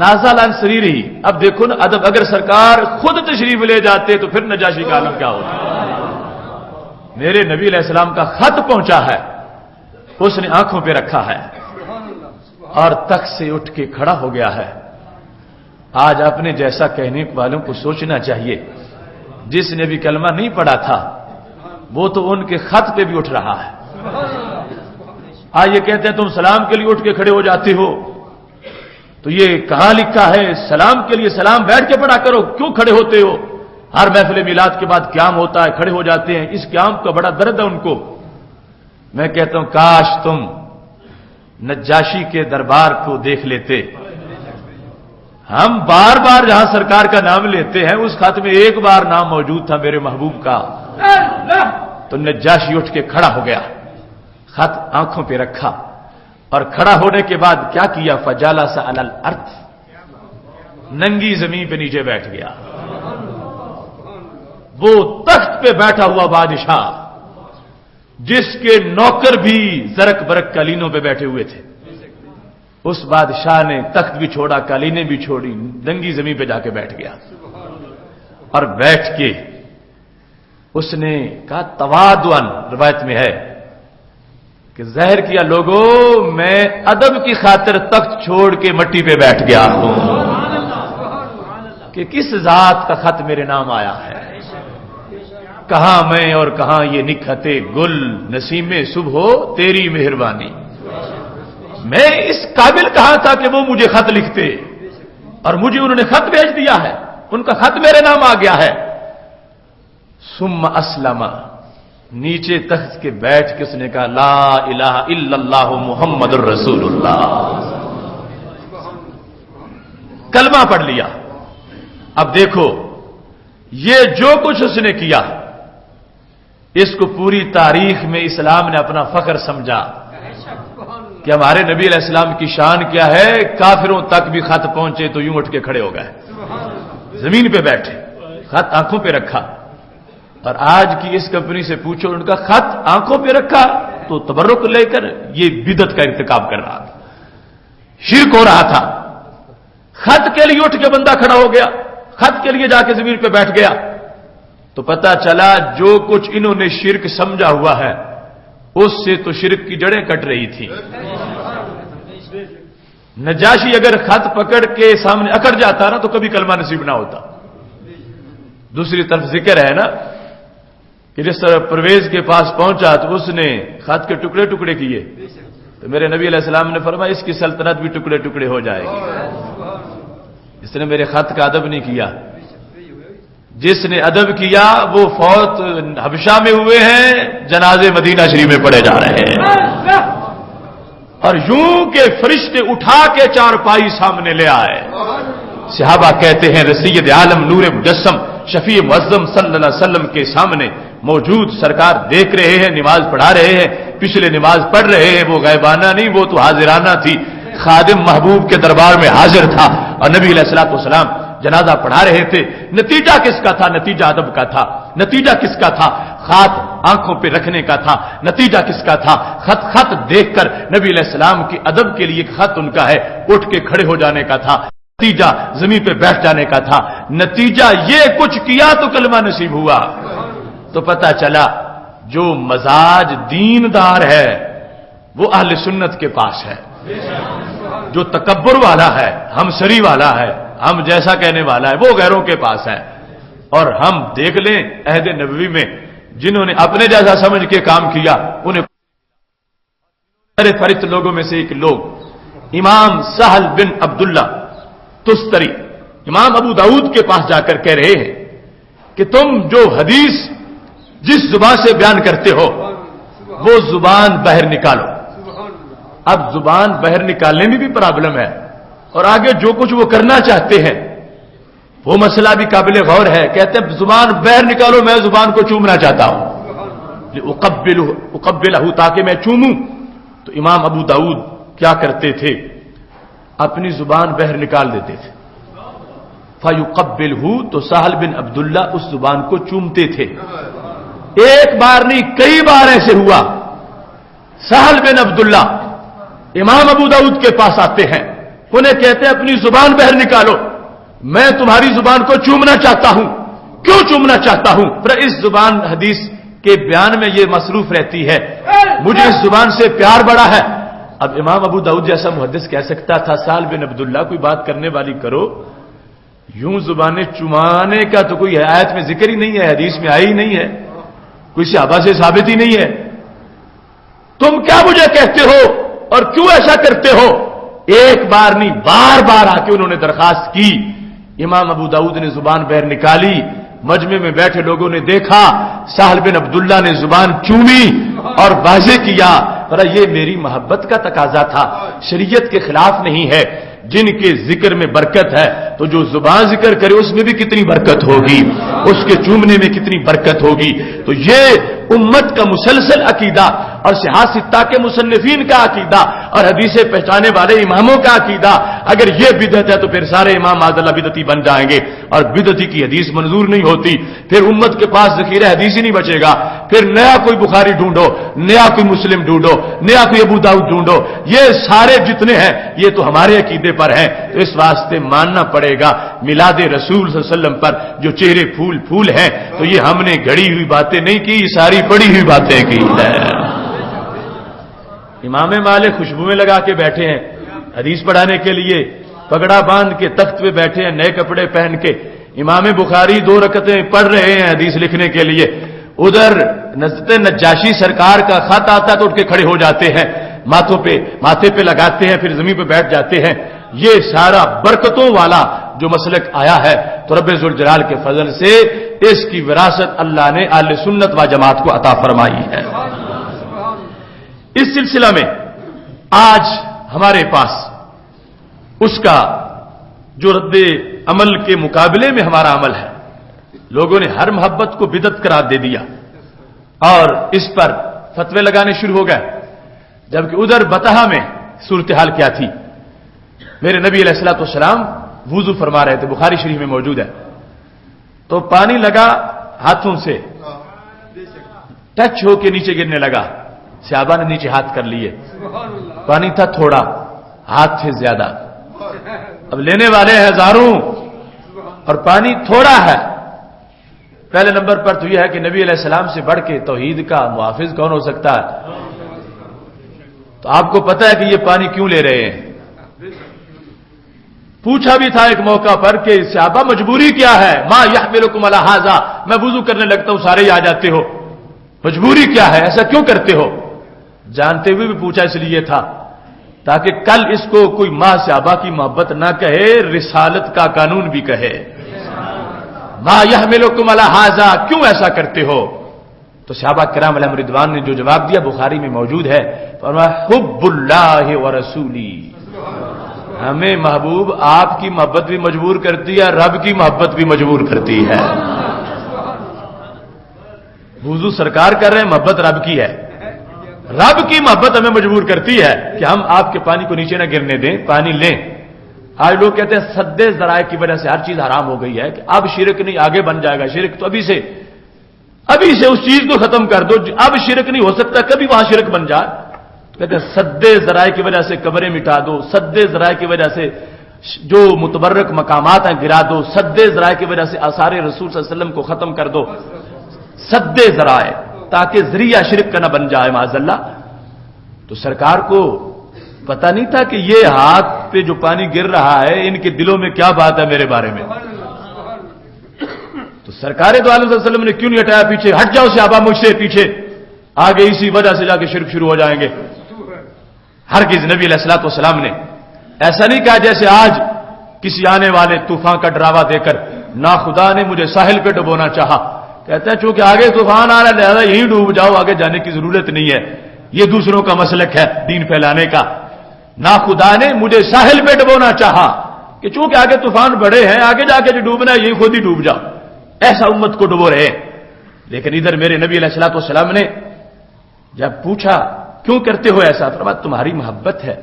نازل عن سریرہ. اب دیکھو نا ادب، اگر سرکار خود تشریف لے جاتے تو پھر نجاشی کا عالم کیا ہوتا. میرے نبی علیہ السلام کا خط پہنچا ہے، اس نے آنکھوں پہ رکھا ہے اور تخت سے اٹھ کے کھڑا ہو گیا ہے. آج اپنے جیسا کہنے والوں کو سوچنا چاہیے، جس نے بھی کلمہ نہیں پڑھا تھا وہ تو ان کے خط پہ بھی اٹھ رہا ہے. آج یہ کہتے ہیں تم سلام کے لیے اٹھ کے کھڑے ہو جاتے ہو، تو یہ کہاں لکھا ہے سلام کے لیے سلام بیٹھ کے پڑھا کرو، کیوں کھڑے ہوتے ہو؟ ہر محفل میلاد کے بعد قیام ہوتا ہے، کھڑے ہو جاتے ہیں. اس قیام کا بڑا درد ہے ان کو. میں کہتا ہوں کاش تم نجاشی کے دربار کو دیکھ لیتے. ہم بار بار جہاں سرکار کا نام لیتے ہیں اس خط میں ایک بار نام موجود تھا میرے محبوب کا. تو نجاشی اٹھ کے کھڑا ہو گیا، خط آنکھوں پہ رکھا اور کھڑا ہونے کے بعد کیا کیا؟ فجالس علی الارض، ننگی زمین پہ نیچے بیٹھ گیا. وہ تخت پہ بیٹھا ہوا بادشاہ جس کے نوکر بھی زرک برک قالینوں پہ بیٹھے ہوئے تھے، اس بادشاہ نے تخت بھی چھوڑا، قالینیں بھی چھوڑی، ننگی زمین پہ جا کے بیٹھ گیا. اور بیٹھ کے اس نے کہا تواضعاً، روایت میں ہے کہ ظاہر کیا لوگوں میں ادب کی خاطر تخت چھوڑ کے مٹی پہ بیٹھ گیا ہوں کہ کس ذات کا خط میرے نام آیا ہے. کہاں میں اور کہاں یہ نکھتے گل، نسیم صبح ہو تیری مہربانی. میں اس قابل کہاں تھا کہ وہ مجھے خط لکھتے، اور مجھے انہوں نے خط بھیج دیا ہے، ان کا خط میرے نام آ گیا ہے. ثم اسلم، نیچے تخت کے بیٹھ کے اس نے کہا لا الہ الا اللہ محمد الرسول اللہ، کلمہ پڑھ لیا. اب دیکھو یہ جو کچھ اس نے کیا، اس کو پوری تاریخ میں اسلام نے اپنا فخر سمجھا کہ ہمارے نبی علیہ السلام کی شان کیا ہے. کافروں تک بھی خط پہنچے تو یوں اٹھ کے کھڑے ہو گئے، زمین پہ بیٹھے، خط آنکھوں پہ رکھا. اور آج کی اس کمپنی سے پوچھو، ان کا خط آنکھوں پہ رکھا تو تبرک لے کر یہ بدعت کا ارتکاب کر رہا تھا، شرک ہو رہا تھا. خط کے لیے اٹھ کے بندہ کھڑا ہو گیا، خط کے لیے جا کے زمین پہ بیٹھ گیا. تو پتا چلا جو کچھ انہوں نے شرک سمجھا ہوا ہے اس سے تو شرک کی جڑیں کٹ رہی تھی. نجاشی اگر خط پکڑ کے سامنے اکڑ جاتا نا تو کبھی کلمہ نصیب نہ ہوتا. دوسری طرف ذکر ہے نا کہ جس طرح پرویز کے پاس پہنچا تو اس نے خط کے ٹکڑے ٹکڑے کیے، تو میرے نبی علیہ السلام نے فرمایا اس کی سلطنت بھی ٹکڑے ٹکڑے ہو جائے گی. جس نے میرے خط کا ادب نہیں کیا، جس نے ادب کیا وہ فوت حبشہ میں ہوئے ہیں، جنازے مدینہ شریف میں پڑے جا رہے ہیں. اور یوں کہ فرشتے اٹھا کے چارپائی سامنے لے آئے. صحابہ کہتے ہیں رسید عالم نور مجسم شفیع معظم صلی اللہ علیہ وسلم کے سامنے موجود سرکار دیکھ رہے ہیں، نماز پڑھا رہے ہیں، پچھلے نماز پڑھ رہے ہیں. وہ غیبانہ نہیں، وہ تو حاضرانہ تھی. خادم محبوب کے دربار میں حاضر تھا اور نبی علیہ الصلوۃ والسلام جنازہ پڑھا رہے تھے. نتیجہ کس کا تھا؟ نتیجہ ادب کا تھا. نتیجہ کس کا تھا؟ خط آنکھوں پہ رکھنے کا تھا. نتیجہ کس کا تھا؟ خط دیکھ کر نبی علیہ السلام کی ادب کے لیے خط ان کا ہے، اٹھ کے کھڑے ہو جانے کا تھا. نتیجہ زمین پہ بیٹھ جانے کا تھا. نتیجہ یہ کچھ کیا تو کلمہ نصیب ہوا. تو پتہ چلا جو مزاج دیندار ہے وہ اہل سنت کے پاس ہے. جو تکبر والا ہے، ہم سری والا ہے، ہم جیسا کہنے والا ہے، وہ غیروں کے پاس ہے. اور ہم دیکھ لیں عہد نبوی میں جنہوں نے اپنے جیسا سمجھ کے کام کیا انہیں فرشت لوگوں میں سے ایک لوگ امام سہل بن عبداللہ تستری امام ابو داؤد کے پاس جا کر کہہ رہے ہیں کہ تم جو حدیث جس زبان سے بیان کرتے ہو وہ زبان باہر نکالو. اب زبان باہر نکالنے میں بھی پرابلم ہے، اور آگے جو کچھ وہ کرنا چاہتے ہیں وہ مسئلہ بھی قابل غور ہے. کہتے ہیں زبان باہر نکالو، میں زبان کو چومنا چاہتا ہوں، اقبلہ تاکہ میں چوموں. تو امام ابو داؤد کیا کرتے تھے؟ اپنی زبان بہر نکال دیتے تھے. فَيُقَبِّلْهُ تو سہل بن عبداللہ اس زبان کو چومتے تھے. ایک بار نہیں کئی بار ایسے ہوا. سہل بن عبداللہ امام ابو داؤد کے پاس آتے ہیں, انہیں کہتے ہیں اپنی زبان بہر نکالو, میں تمہاری زبان کو چومنا چاہتا ہوں. کیوں چومنا چاہتا ہوں؟ پر اس زبان حدیث کے بیان میں یہ مصروف رہتی ہے, مجھے اس زبان سے پیار بڑا ہے. اب امام ابو داؤد جیسا محدث کہہ سکتا تھا سہل بن عبداللہ کوئی بات کرنے والی کرو, یوں زبانیں چمانے کا تو کوئی آیت میں ذکر ہی نہیں ہے, حدیث میں آئی ہی نہیں ہے, کوئی صحابہ سے ثابت ہی نہیں ہے. تم کیا مجھے کہتے ہو اور کیوں ایسا کرتے ہو؟ ایک بار نہیں بار بار آ کے انہوں نے درخواست کی. امام ابو داؤد نے زبان بہر نکالی, مجمع میں بیٹھے لوگوں نے دیکھا سہل بن عبداللہ نے زبان چومی اور واضح کیا پر یہ میری محبت کا تقاضا تھا, شریعت کے خلاف نہیں ہے. جن کے ذکر میں برکت ہے تو جو زبان ذکر کرے اس میں بھی کتنی برکت ہوگی, اس کے چومنے میں کتنی برکت ہوگی. تو یہ امت کا مسلسل عقیدہ اور صحاح ستہ کے مصنفین کا عقیدہ اور حدیثیں پہچانے والے اماموں کا عقیدہ, اگر یہ بدعت ہے تو پھر سارے امام معاذ اللہ بدعتی بن جائیں گے, اور بدعتی کی حدیث منظور نہیں ہوتی, پھر امت کے پاس ذخیرہ حدیث ہی نہیں بچے گا. پھر نیا کوئی بخاری ڈھونڈو, نیا کوئی مسلم ڈھونڈو, نیا کوئی ابو داؤد ڈھونڈو, یہ سارے جتنے ہیں یہ تو ہمارے عقیدے پر ہیں. تو اس واسطے ماننا پڑے گا میلاد رسول صلی اللہ علیہ وسلم پر جو چہرے پھول پھول ہیں, تو یہ ہم نے گھڑی ہوئی باتیں نہیں کی, ساری پڑی ہوئی باتیں کی ہیں. امام مالک خوشبو میں لگا کے بیٹھے ہیں حدیث پڑھانے کے لیے, پگڑا باندھ کے تخت پہ بیٹھے ہیں نئے کپڑے پہن کے. امام بخاری 2 رکعتیں پڑھ رہے ہیں حدیث لکھنے کے لیے, ادھر نجاشی سرکار کا خط آتا تو اٹھ کے کھڑے ہو جاتے ہیں, ماتھے پہ لگاتے ہیں, پھر زمین پہ بیٹھ جاتے ہیں. یہ سارا برکتوں والا جو مسلک آیا ہے تو رب ذوالجلال کے فضل سے اس کی وراثت اللہ نے اہل سنت و جماعت کو عطا فرمائی ہے. اس سلسلہ میں آج ہمارے پاس اس کا جو رد عمل کے مقابلے میں ہمارا عمل ہے. لوگوں نے ہر محبت کو بدعت قرار دے دیا اور اس پر فتوے لگانے شروع ہو گئے, جبکہ ادھر بتہا میں صورتحال کیا تھی؟ میرے نبی علیہ الصلوۃ والسلام وضو فرما رہے تھے, بخاری شریف میں موجود ہے. تو پانی لگا ہاتھوں سے, ٹچ ہو کے نیچے گرنے لگا, صحابہ نے نیچے ہاتھ کر لیے, پانی تھا تھوڑا, ہاتھ تھے زیادہ. اب لینے والے ہزاروں اور پانی تھوڑا ہے. پہلے نمبر پر تو یہ ہے کہ نبی علیہ السلام سے بڑھ کے توحید کا محافظ کون ہو سکتا ہے؟ تو آپ کو پتا ہے کہ یہ پانی کیوں لے رہے ہیں. پوچھا بھی تھا ایک موقع پر کہ صحابہ مجبوری کیا ہے؟ ما یحملکم علی ھذا, میں وضو کرنے لگتا ہوں سارے ہی آ جاتے ہو, مجبوری کیا ہے, ایسا کیوں کرتے ہو؟ جانتے ہوئے بھی پوچھا اس لیے تھا تاکہ کل اس کو کوئی ماں صحابہ کی محبت نہ کہے, رسالت کا قانون بھی کہے. ما یحملکم علی ھذا, کیوں ایسا کرتے ہو؟ تو صحابہ کرام علیہم رضوان نے جو جواب دیا بخاری میں موجود ہے, فرمایا حب اللہ ورسولی, ہمیں محبوب آپ کی محبت بھی مجبور کرتی ہے, رب کی محبت بھی مجبور کرتی ہے. وضو سرکار کر رہے ہیں, محبت رب کی ہے, رب کی محبت ہمیں مجبور کرتی ہے کہ ہم آپ کے پانی کو نیچے نہ گرنے دیں, پانی لیں. آج لوگ کہتے ہیں سد ذرائع کی وجہ سے ہر چیز حرام ہو گئی ہے, کہ اب شرک نہیں آگے بن جائے گا. شرک تو ابھی سے اس چیز کو ختم کر دو, اب شرک نہیں ہو سکتا, کبھی وہاں شرک بن جائے. کہتے ہیں سد ذرائع کی وجہ سے قبریں مٹا دو, سد ذرائع کی وجہ سے جو متبرک مقامات ہیں گرا دو, سد ذرائع کی وجہ سے آثار رسول صلی اللہ علیہ وسلم کو ختم کر دو. سد ذرائع تاکہ ذریعہ شرک کا نہ بن جائے معاذ اللہ. تو سرکار کو پتہ نہیں تھا کہ یہ ہاتھ پہ جو پانی گر رہا ہے ان کے دلوں میں کیا بات ہے میرے بارے میں. تو سرکار دو عالم صلی اللہ علیہ وسلم نے کیوں نہیں ہٹایا پیچھے, ہٹ جاؤ صحابہ مجھ سے پیچھے, آگے اسی وجہ سے جا کے شرک شروع ہو جائیں گے. ہرگز نبی علیہ الصلوۃ والسلام نے ایسا نہیں کہا جیسے آج کسی آنے والے طوفان کا ڈراوا دے کر نا خدا نے مجھے ساحل پہ ڈبونا چاہا. کہتے ہیں چونکہ آگے طوفان آ رہا ہے لہذا یہیں ڈوب جاؤ, آگے جانے کی ضرورت نہیں ہے. یہ دوسروں کا مسلک ہے دین پھیلانے کا. نا خدا نے مجھے ساحل پہ ڈبونا چاہا کہ چونکہ آگے طوفان بڑے ہیں, آگے جا کے جو ڈوبنا ہے یہیں خود ہی ڈوب جاؤ, ایسا امت کو ڈبو رہے. لیکن ادھر میرے نبی علیہ الصلوۃ والسلام نے جب پوچھا کیوں کرتے ہو ایسا, فرمایا تمہاری محبت ہے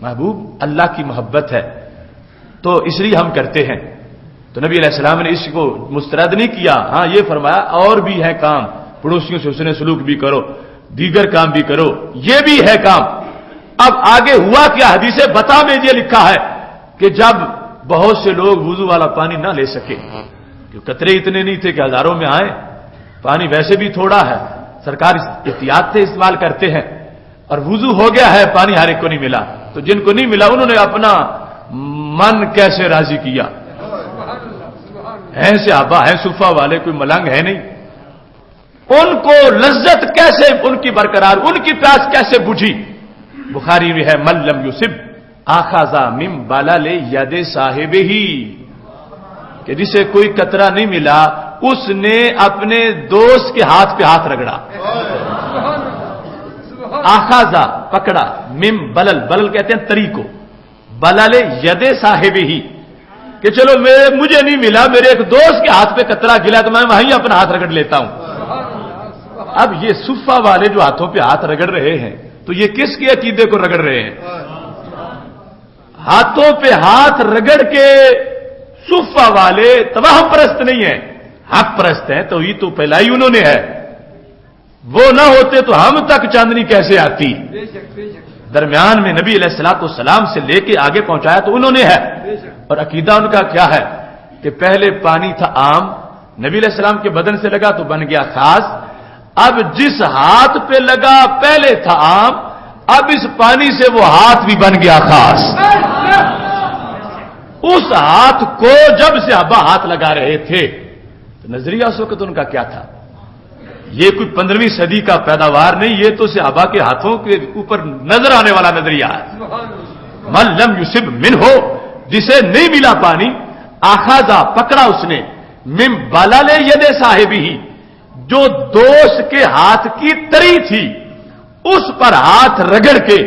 محبوب اللہ کی محبت ہے تو اس لیے ہم کرتے ہیں. تو نبی علیہ السلام نے اس کو مسترد نہیں کیا. ہاں یہ فرمایا اور بھی ہے کام, پڑوسیوں سے حسن سلوک بھی کرو, دیگر کام بھی کرو, یہ بھی ہے کام. اب آگے ہوا کیا حدیث بتا میں یہ لکھا ہے کہ جب بہت سے لوگ وضو والا پانی نہ لے سکے, کہ قطرے اتنے نہیں تھے کہ ہزاروں میں آئے, پانی ویسے بھی تھوڑا ہے, سرکار احتیاط سے استعمال کرتے ہیں, اور وضو ہو گیا ہے, پانی ہر ایک کو نہیں ملا, تو جن کو نہیں ملا انہوں نے اپنا من کیسے راضی کیا. ہیں صحابہ, ہیں صفہ والے, کوئی ملنگ ہے نہیں, ان کو لذت کیسے ان کی برقرار, ان کی پیاس کیسے بجھی. بخاری میں ہے من لم یصب آخذا من بلل ید صاحب ہی, کہ جسے کوئی قطرہ نہیں ملا اس نے اپنے دوست کے ہاتھ پہ ہاتھ رگڑا. آخذا پکڑا, مم بلل, بلل کہتے ہیں تری کو, بلل ید صاحب ہی, کہ چلو مجھے نہیں ملا, میرے ایک دوست کے ہاتھ پہ قطرہ گلا تو میں وہیں اپنا ہاتھ رگڑ لیتا ہوں. اب یہ صفہ والے جو ہاتھوں پہ ہاتھ رگڑ رہے ہیں تو یہ کس کے عقیدے کو رگڑ رہے ہیں؟ ہاتھوں پہ ہاتھ رگڑ کے صفہ والے تباہ پرست نہیں ہیں, حق پرست ہیں. تو یہ تو پہلائی انہوں نے ہے, وہ نہ ہوتے تو ہم تک چاندنی کیسے آتی. درمیان میں نبی علیہ الصلوۃ والسلام سے لے کے آگے پہنچایا تو انہوں نے ہے. اور عقیدہ ان کا کیا ہے کہ پہلے پانی تھا عام, نبی علیہ السلام کے بدن سے لگا تو بن گیا خاص. اب جس ہاتھ پہ لگا پہلے تھا عام, اب اس پانی سے وہ ہاتھ بھی بن گیا خاص. اس ہاتھ کو جب صحابہ ہاتھ لگا رہے تھے تو نظریہ اس وقت ان کا کیا تھا؟ یہ کوئی 15ویں صدی کا پیداوار نہیں, یہ تو صحابہ کے ہاتھوں کے اوپر نظر آنے والا نظریہ ہے. من لم یصب من ہو, جسے نہیں ملا پانی, آخذا پکڑا اس نے, من بلل ید صاحب ہی, جو دوست کے ہاتھ کی تری تھی اس پر ہاتھ رگڑ کے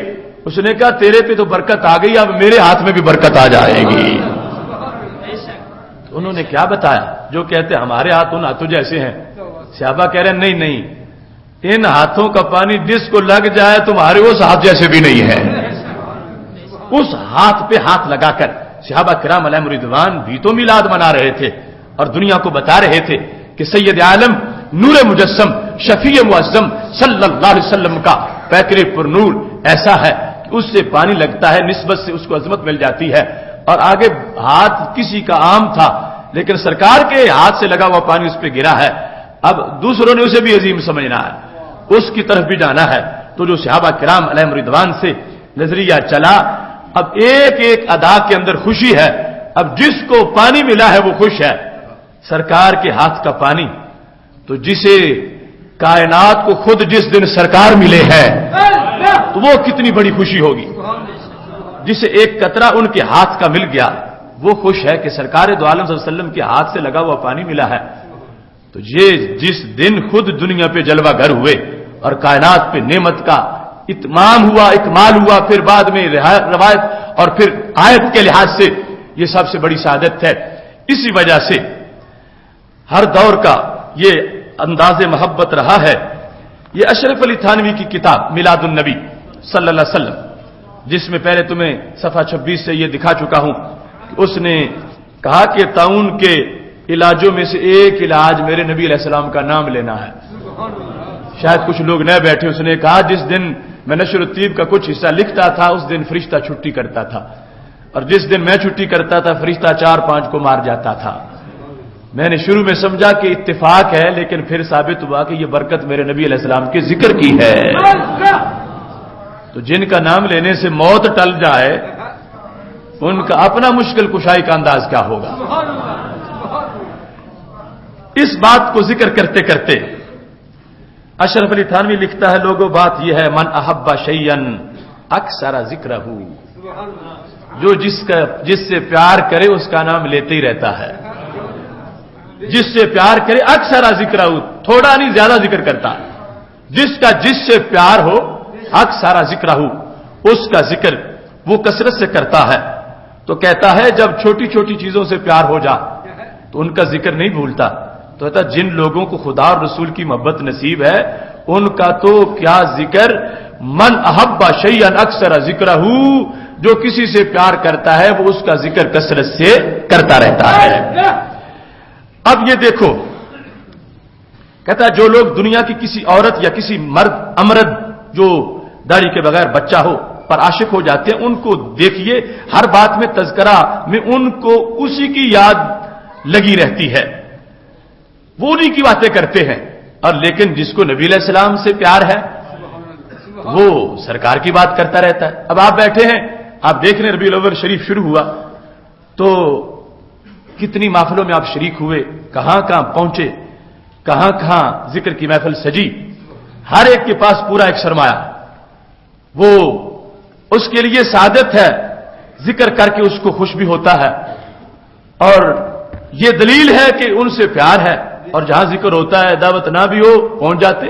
اس نے کہا تیرے پہ تو برکت آ گئی, اب میرے ہاتھ میں بھی برکت آ جائے گی. تو انہوں نے کیا بتایا؟ جو کہتے ہمارے ہاتھ ان ہاتھوں جیسے ہیں. صحابہ کہہ رہے ہیں نہیں نہیں, ان ہاتھوں کا پانی جس کو لگ جائے تمہارے اس ہاتھ جیسے بھی نہیں ہے. اس ہاتھ پہ ہاتھ لگا کر صحابہ کرام علیہم رضوان بھی تو میلاد منا رہے تھے اور دنیا کو بتا رہے تھے کہ سید عالم نور مجسم شفیع معظم صلی اللہ علیہ وسلم کا پیکر پر نور ایسا ہے کہ اس سے پانی لگتا ہے, نسبت سے اس کو عظمت مل جاتی ہے. اور آگے ہاتھ کسی کا عام تھا لیکن سرکار کے ہاتھ سے لگا ہوا پانی اس پہ گرا ہے. اب دوسروں نے اسے بھی عظیم سمجھنا ہے, اس کی طرف بھی جانا ہے. تو جو صحابہ کرام علیہم رضوان سے نظریہ چلا, اب ایک ایک ادا کے اندر خوشی ہے. اب جس کو پانی ملا ہے وہ خوش ہے. سرکار کے ہاتھ کا پانی تو جسے کائنات کو خود جس دن سرکار ملے ہیں تو وہ کتنی بڑی خوشی ہوگی. جسے ایک قطرہ ان کے ہاتھ کا مل گیا وہ خوش ہے کہ سرکار دو عالم صلی اللہ علیہ وسلم کے ہاتھ سے لگا ہوا پانی ملا ہے. تو یہ جس دن خود دنیا پہ جلوہ گر ہوئے اور کائنات پہ نعمت کا اتمام ہوا, اکمال ہوا, پھر بعد میں روایت اور پھر آیت کے لحاظ سے یہ سب سے بڑی سعادت ہے. اسی وجہ سے ہر دور کا یہ انداز محبت رہا ہے. یہ اشرف علی تھانوی کی کتاب میلاد النبی صلی اللہ علیہ وسلم, جس میں پہلے تمہیں صفحہ 26 سے یہ دکھا چکا ہوں کہ اس نے کہا کہ طاعون کے علاجوں میں سے ایک علاج میرے نبی علیہ السلام کا نام لینا ہے. شاید کچھ لوگ نہ بیٹھے. اس نے کہا جس دن میں نشر الطیب کا کچھ حصہ لکھتا تھا اس دن فرشتہ چھٹی کرتا تھا, اور جس دن میں چھٹی کرتا تھا فرشتہ 4-5 کو مار جاتا تھا. میں نے شروع میں سمجھا کہ اتفاق ہے, لیکن پھر ثابت ہوا کہ یہ برکت میرے نبی علیہ السلام کے ذکر کی ہے. تو جن کا نام لینے سے موت ٹل جائے ان کا اپنا مشکل کشائی کا انداز کیا ہوگا. اس بات کو ذکر کرتے کرتے اشرف علی تھانوی لکھتا ہے لوگوں بات یہ ہے من احب شیئا اکثر ذکرہ, جو جس سے پیار کرے اس کا نام لیتے ہی رہتا ہے. جس سے پیار کرے اکثر ذکر, تھوڑا نہیں زیادہ ذکر کرتا. جس سے پیار ہو اکثر ذکر, اس کا ذکر وہ کثرت سے کرتا ہے. تو کہتا ہے جب چھوٹی چھوٹی چیزوں سے پیار ہو جا تو ان کا ذکر نہیں بھولتا. تو کہتا جن لوگوں کو خدا اور رسول کی محبت نصیب ہے ان کا تو کیا ذکر, من احب شیئا اکثر ذکرہ جو کسی سے پیار کرتا ہے وہ اس کا ذکر کثرت سے کرتا رہتا ہے۔ اب یہ دیکھو، کہتا ہے جو لوگ دنیا کی کسی عورت یا کسی مرد امرد جو داڑھی کے بغیر بچہ ہو پر عاشق ہو جاتے ہیں، ان کو دیکھیے ہر بات میں تذکرہ میں ان کو اسی کی یاد لگی رہتی ہے، وہ انہی کی باتیں کرتے ہیں، اور لیکن جس کو نبی علیہ السلام سے پیار ہے وہ سرکار کی بات کرتا رہتا ہے۔ اب آپ بیٹھے ہیں، آپ دیکھ رہے ہیں ربیع الاول شریف شروع ہوا تو کتنی محفلوں میں آپ شریک ہوئے، کہاں کہاں پہنچے، کہاں کہاں ذکر کی محفل سجی، ہر ایک کے پاس پورا ایک سرمایہ، وہ اس کے لیے سعادت ہے، ذکر کر کے اس کو خوش بھی ہوتا ہے، اور یہ دلیل ہے کہ ان سے پیار ہے، اور جہاں ذکر ہوتا ہے دعوت نہ بھی ہو پہنچ جاتے۔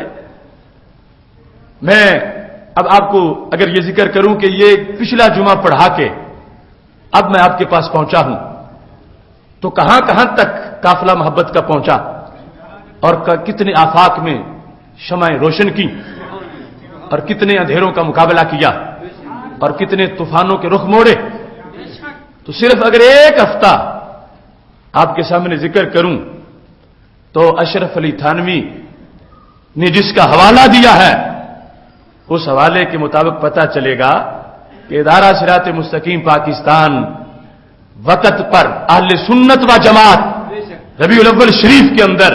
میں اب آپ کو اگر یہ ذکر کروں کہ یہ پچھلا جمعہ پڑھا کے اب میں آپ کے پاس پہنچا ہوں تو کہاں کہاں تک قافلہ محبت کا پہنچا، اور کتنے آفاق میں شمعیں روشن کی، اور کتنے اندھیروں کا مقابلہ کیا، اور کتنے طوفانوں کے رخ موڑے۔ تو صرف اگر ایک ہفتہ آپ کے سامنے ذکر کروں تو اشرف علی تھانوی نے جس کا حوالہ دیا ہے اس حوالے کے مطابق پتہ چلے گا کہ ادارہ صراط مستقیم پاکستان وقت پر اہل سنت و جماعت ربیع الاول شریف کے اندر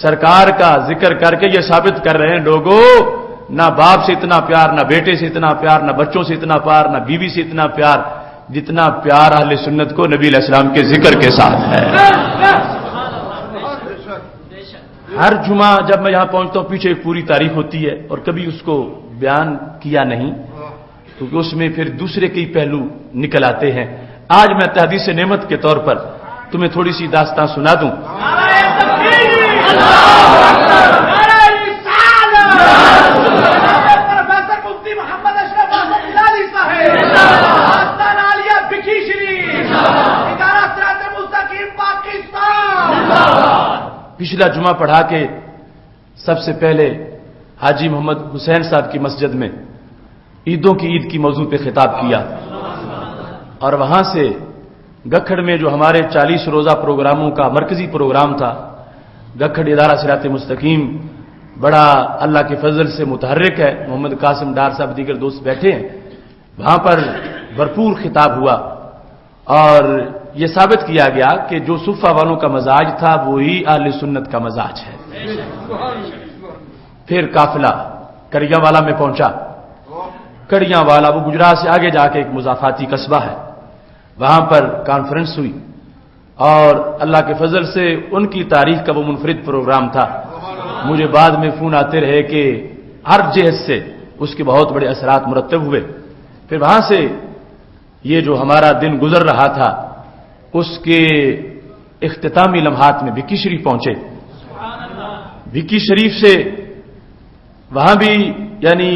سرکار کا ذکر کر کے یہ ثابت کر رہے ہیں لوگوں، نہ باپ سے اتنا پیار، نہ بیٹے سے اتنا پیار، نہ بچوں سے اتنا پیار، نہ بیوی سے اتنا پیار، جتنا پیار اہل سنت کو نبی علیہ السلام کے ذکر کے ساتھ ہے۔ ہر جمعہ جب میں یہاں پہنچتا ہوں پیچھے ایک پوری تاریخ ہوتی ہے، اور کبھی اس کو بیان کیا نہیں کیونکہ اس میں پھر دوسرے کئی پہلو نکل آتے ہیں۔ آج میں تحدیث نعمت کے طور پر تمہیں تھوڑی سی داستان سنا دوں۔ پچھلا جمعہ پڑھا کے سب سے پہلے حاجی محمد حسین صاحب کی مسجد میں عیدوں کی عید کی موضوع پہ خطاب کیا، اور وہاں سے گکھڑ میں جو ہمارے 40 روزہ پروگراموں کا مرکزی پروگرام تھا، گکھڑ ادارہ صراط مستقیم بڑا اللہ کے فضل سے متحرک ہے، محمد قاسم ڈار صاحب دیگر دوست بیٹھے ہیں، وہاں پر بھرپور خطاب ہوا، اور یہ ثابت کیا گیا کہ جو صفہ والوں کا مزاج تھا وہی اہل سنت کا مزاج ہے۔ پھر قافلہ کڑیاں والا میں پہنچا۔ کڑیاں والا وہ گجرات سے آگے جا کے ایک مضافاتی قصبہ ہے، وہاں پر کانفرنس ہوئی، اور اللہ کے فضل سے ان کی تاریخ کا وہ منفرد پروگرام تھا۔ مجھے بعد میں فون آتے رہے کہ ہر جہت سے اس کے بہت بڑے اثرات مرتب ہوئے۔ پھر وہاں سے یہ جو ہمارا دن گزر رہا تھا اس کے اختتامی لمحات میں وکی شریف پہنچے۔ وکی شریف سے وہاں بھی یعنی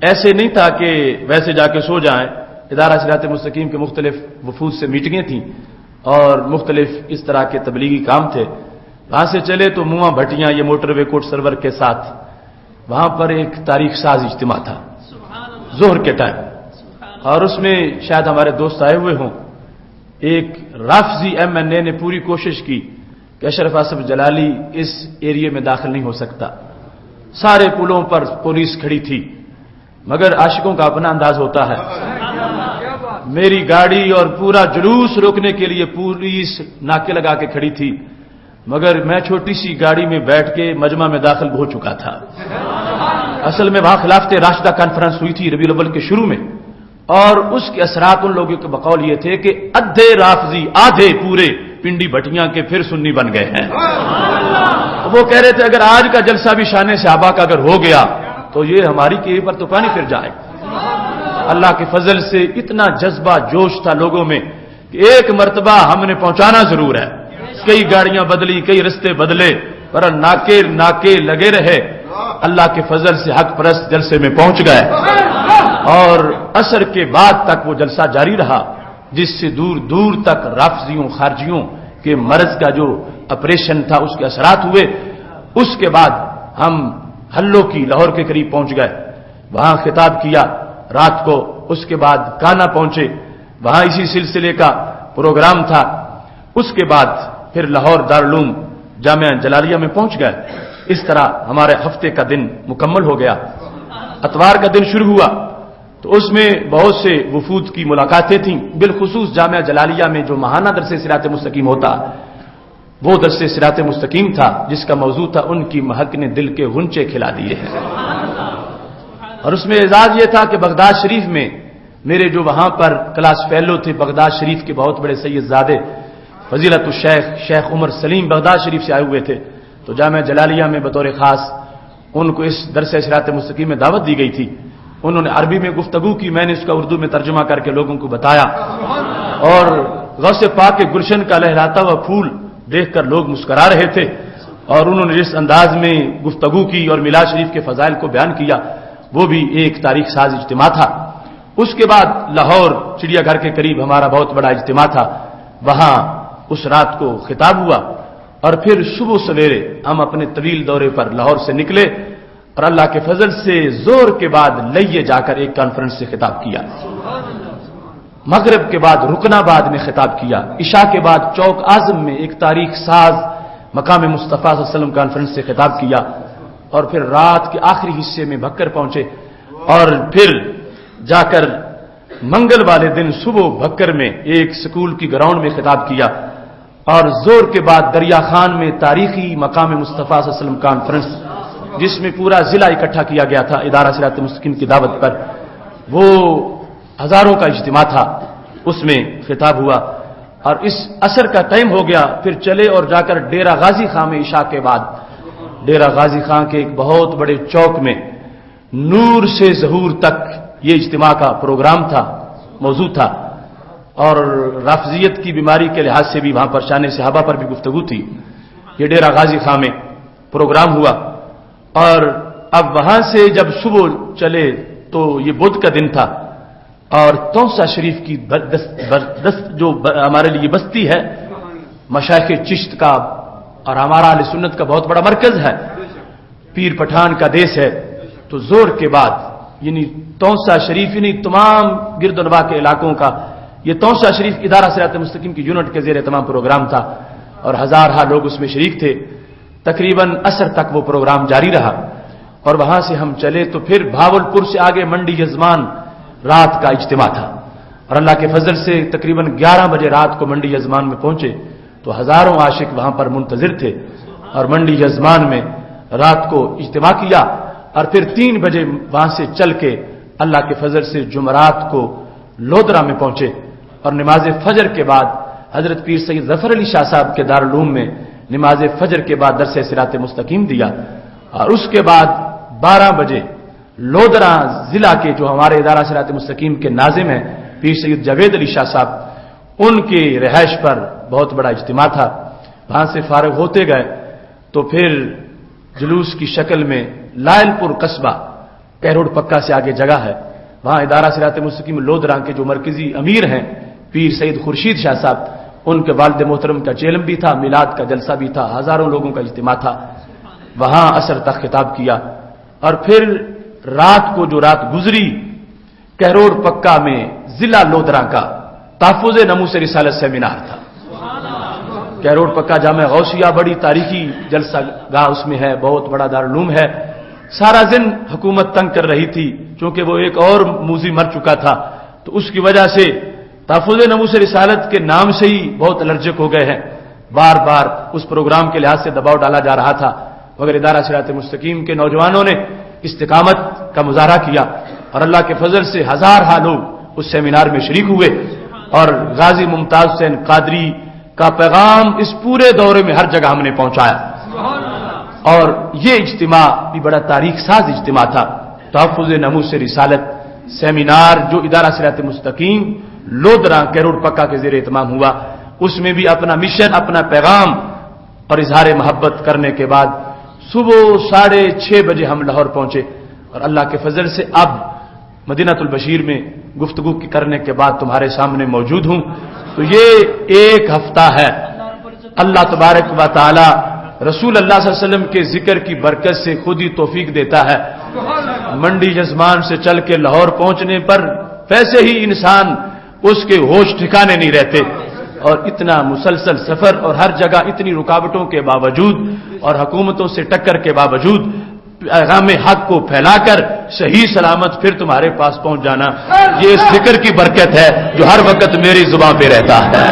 ایسے نہیں تھا کہ ویسے جا کے سو جائیں، ادارہ صراط مستقیم کے مختلف وفود سے میٹنگیں تھیں اور مختلف اس طرح کے تبلیغی کام تھے۔ وہاں سے چلے تو مواں بھٹیاں یہ موٹر وے کوٹ سرور کے ساتھ وہاں پر ایک تاریخ ساز اجتماع تھا ظہر کے ٹائم، اور اس میں شاید ہمارے دوست آئے ہوئے ہوں۔ ایک رافضی MNA نے پوری کوشش کی کہ اشرف آصف جلالی اس ایریے میں داخل نہیں ہو سکتا، سارے پلوں پر پولیس کھڑی تھی، مگر عاشقوں کا اپنا انداز ہوتا ہے۔ میری گاڑی اور پورا جلوس روکنے کے لیے پولیس ناکے لگا کے کھڑی تھی، مگر میں چھوٹی سی گاڑی میں بیٹھ کے مجمع میں داخل ہو چکا تھا۔ اصل میں وہاں خلافت راشدہ کانفرنس ہوئی تھی ربیع الاول کے شروع میں، اور اس کے اثرات ان لوگوں کے بقول یہ تھے کہ ادھے رافضی آدھے پورے پنڈی بھٹیاں کے پھر سنی بن گئے ہیں۔ وہ کہہ رہے تھے اگر آج کا جلسہ بھی شان صحابہ کا اگر ہو گیا تو یہ ہماری کیے پر تو پانی پھر جائے۔ اللہ کے فضل سے اتنا جذبہ جوش تھا لوگوں میں کہ ایک مرتبہ ہم نے پہنچانا ضرور ہے، کئی گاڑیاں بدلی، کئی رستے بدلے، پر ناکے لگے رہے، اللہ کے فضل سے حق پرست جلسے میں پہنچ گئے، اور عصر کے بعد تک وہ جلسہ جاری رہا، جس سے دور دور تک رافضیوں خارجیوں کے مرض کا جو آپریشن تھا اس کے اثرات ہوئے۔ اس کے بعد ہم ہلو کی لاہور کے قریب پہنچ گئے، وہاں خطاب کیا، رات کو، اس کے بعد کانا پہنچے، وہاں اسی سلسلے کا پروگرام تھا، اس کے بعد پھر لاہور دارالعلوم جامعہ جلالیہ میں پہنچ گئے۔ اس طرح ہمارے ہفتے کا دن مکمل ہو گیا۔ اتوار کا دن شروع ہوا تو اس میں بہت سے وفود کی ملاقاتیں تھیں، بالخصوص جامعہ جلالیہ میں جو ماہانہ درس صراط مستقیم ہوتا، وہ درس صراط مستقیم تھا جس کا موضوع تھا ان کی مہک نے دل کے غنچے کھلا دیے ہیں۔ اور اس میں اعزاز یہ تھا کہ بغداد شریف میں میرے جو وہاں پر کلاس فیلو تھے، بغداد شریف کے بہت بڑے سید زادے فضیلت الشیخ شیخ عمر سلیم بغداد شریف سے آئے ہوئے تھے، تو جامعہ جلالیہ میں بطور خاص ان کو اس درس صراط مستقیم میں دعوت دی گئی تھی۔ انہوں نے عربی میں گفتگو کی، میں نے اس کا اردو میں ترجمہ کر کے لوگوں کو بتایا، اور غوث پاک کے گلشن کا لہراتا ہوا پھول دیکھ کر لوگ مسکرا رہے تھے، اور انہوں نے جس انداز میں گفتگو کی اور میلاد شریف کے فضائل کو بیان کیا، وہ بھی ایک تاریخ ساز اجتماع تھا۔ اس کے بعد لاہور چڑیا گھر کے قریب ہمارا بہت بڑا اجتماع تھا، وہاں اس رات کو خطاب ہوا، اور پھر صبح سویرے ہم اپنے طویل دورے پر لاہور سے نکلے، اور اللہ کے فضل سے زور کے بعد لئیے جا کر ایک کانفرنس سے خطاب کیا، مغرب کے بعد رکن آباد میں خطاب کیا، عشاء کے بعد چوک اعظم میں ایک تاریخ ساز مقام مصطفیٰ صلی اللہ علیہ وسلم کانفرنس سے خطاب کیا، اور پھر رات کے آخری حصے میں بھکر پہنچے، اور پھر جا کر منگل والے دن صبح بھکر میں ایک سکول کی گراؤنڈ میں خطاب کیا، اور زور کے بعد دریا خان میں تاریخی مقام مصطفیٰ صلی اللہ علیہ وسلم کانفرنس جس میں پورا ضلع اکٹھا کیا گیا تھا ادارہ صراط مستقیم کی دعوت پر، وہ ہزاروں کا اجتماع تھا، اس میں خطاب ہوا، اور اس عصر کا ٹائم ہو گیا، پھر چلے اور جا کر ڈیرہ غازی خان میں عشاء کے بعد ڈیرہ غازی خان کے ایک بہت بڑے چوک میں نور سے ظہور تک یہ اجتماع کا پروگرام تھا، موضوع تھا، اور رافضیت کی بیماری کے لحاظ سے بھی وہاں پر شان صحابہ پر بھی گفتگو تھی۔ یہ ڈیرہ غازی خان میں پروگرام ہوا، اور اب وہاں سے جب صبح چلے تو یہ بدھ کا دن تھا، اور تونسا شریف کی جو ہمارے لیے بستی ہے مشائخ چشت کا اور ہمارا اہل سنت کا بہت بڑا مرکز ہے، پیر پٹھان کا دیس ہے، تو زور کے بعد یعنی تونسا شریف یعنی تمام گرد و نواح کے علاقوں کا یہ تونسا شریف ادارہ صراط مستقیم کی یونٹ کے زیر تمام پروگرام تھا، اور ہزارہ لوگ اس میں شریک تھے، تقریباً عصر تک وہ پروگرام جاری رہا، اور وہاں سے ہم چلے تو پھر بھاولپور سے آگے منڈی یزمان رات کا اجتماع تھا، اور اللہ کے فضل سے تقریباً 11 بجے رات کو منڈی یزمان میں پہنچے تو ہزاروں عاشق وہاں پر منتظر تھے، اور منڈی یزمان میں رات کو اجتماع کیا، اور پھر 3 بجے وہاں سے چل کے اللہ کے فضل سے جمعرات کو لودرا میں پہنچے، اور نماز فجر کے بعد حضرت پیر سید ظفر علی شاہ صاحب کے دارالعلوم میں نماز فجر کے بعد درس صراط مستقیم دیا، اور اس کے بعد 12 بجے لودرا ضلع کے جو ہمارے ادارہ صراط مستقیم کے ناظم ہیں پیر سید جاوید علی شاہ صاحب، ان کی رہائش پر بہت بڑا اجتماع تھا، وہاں سے فارغ ہوتے گئے تو پھر جلوس کی شکل میں لائل پور قصبہ کیروڑ پکا سے آگے جگہ ہے، وہاں ادارہ صراط مستقیم لودرا کے جو مرکزی امیر ہیں پیر سید خورشید شاہ صاحب، ان کے والد محترم کا چیلم بھی تھا، میلاد کا جلسہ بھی تھا، ہزاروں لوگوں کا اجتماع تھا، وہاں عصر تک خطاب کیا، اور پھر رات کو جو رات گزری کیروڑ پکا میں ضلع لودرا کا تحفظ ناموس رسالت سیمینار تھا۔ کیروڑ پکا جامع غوثیہ بڑی تاریخی جلسہ گاہ اس میں ہے، بہت بڑا دارالعلوم ہے، سارا دن حکومت تنگ کر رہی تھی چونکہ وہ ایک اور موذی مر چکا تھا، تو اس کی وجہ سے تحفظ ناموس رسالت کے نام سے ہی بہت الرجک ہو گئے ہیں، بار بار اس پروگرام کے لحاظ سے دباؤ ڈالا جا رہا تھا، مگر ادارہ صراط مستقیم کے نوجوانوں نے استقامت کا مظاہرہ کیا، اور اللہ کے فضل سے ہزارہ لوگ اس سیمینار میں شریک ہوئے، اور غازی ممتاز حسین قادری کا پیغام اس پورے دورے میں ہر جگہ ہم نے پہنچایا، اور یہ اجتماع بھی بڑا تاریخ ساز اجتماع تھا۔ تحفظ ناموس رسالت سیمینار جو ادارہ صراط مستقیم لودرا کیروڑ پکا کے زیر اہتمام ہوا، اس میں بھی اپنا مشن، اپنا پیغام اور اظہار محبت کرنے کے بعد صبح 6:30 بجے ہم لاہور پہنچے، اور اللہ کے فضل سے اب مدینہ البشیر میں گفتگو کرنے کے بعد تمہارے سامنے موجود ہوں۔ تو یہ ایک ہفتہ ہے، اللہ تبارک و تعالی رسول اللہ صلی اللہ علیہ وسلم کے ذکر کی برکت سے خود ہی توفیق دیتا ہے منڈی جزمان سے چل کے لاہور پہنچنے پر ویسے ہی انسان اس کے ہوش ٹھکانے نہیں رہتے، اور اتنا مسلسل سفر اور ہر جگہ اتنی رکاوٹوں کے باوجود اور حکومتوں سے ٹکر کے باوجود پیغام حق کو پھیلا کر صحیح سلامت پھر تمہارے پاس پہنچ جانا، یہ اس ذکر کی برکت ہے جو ہر وقت میری زبان پہ رہتا ہے۔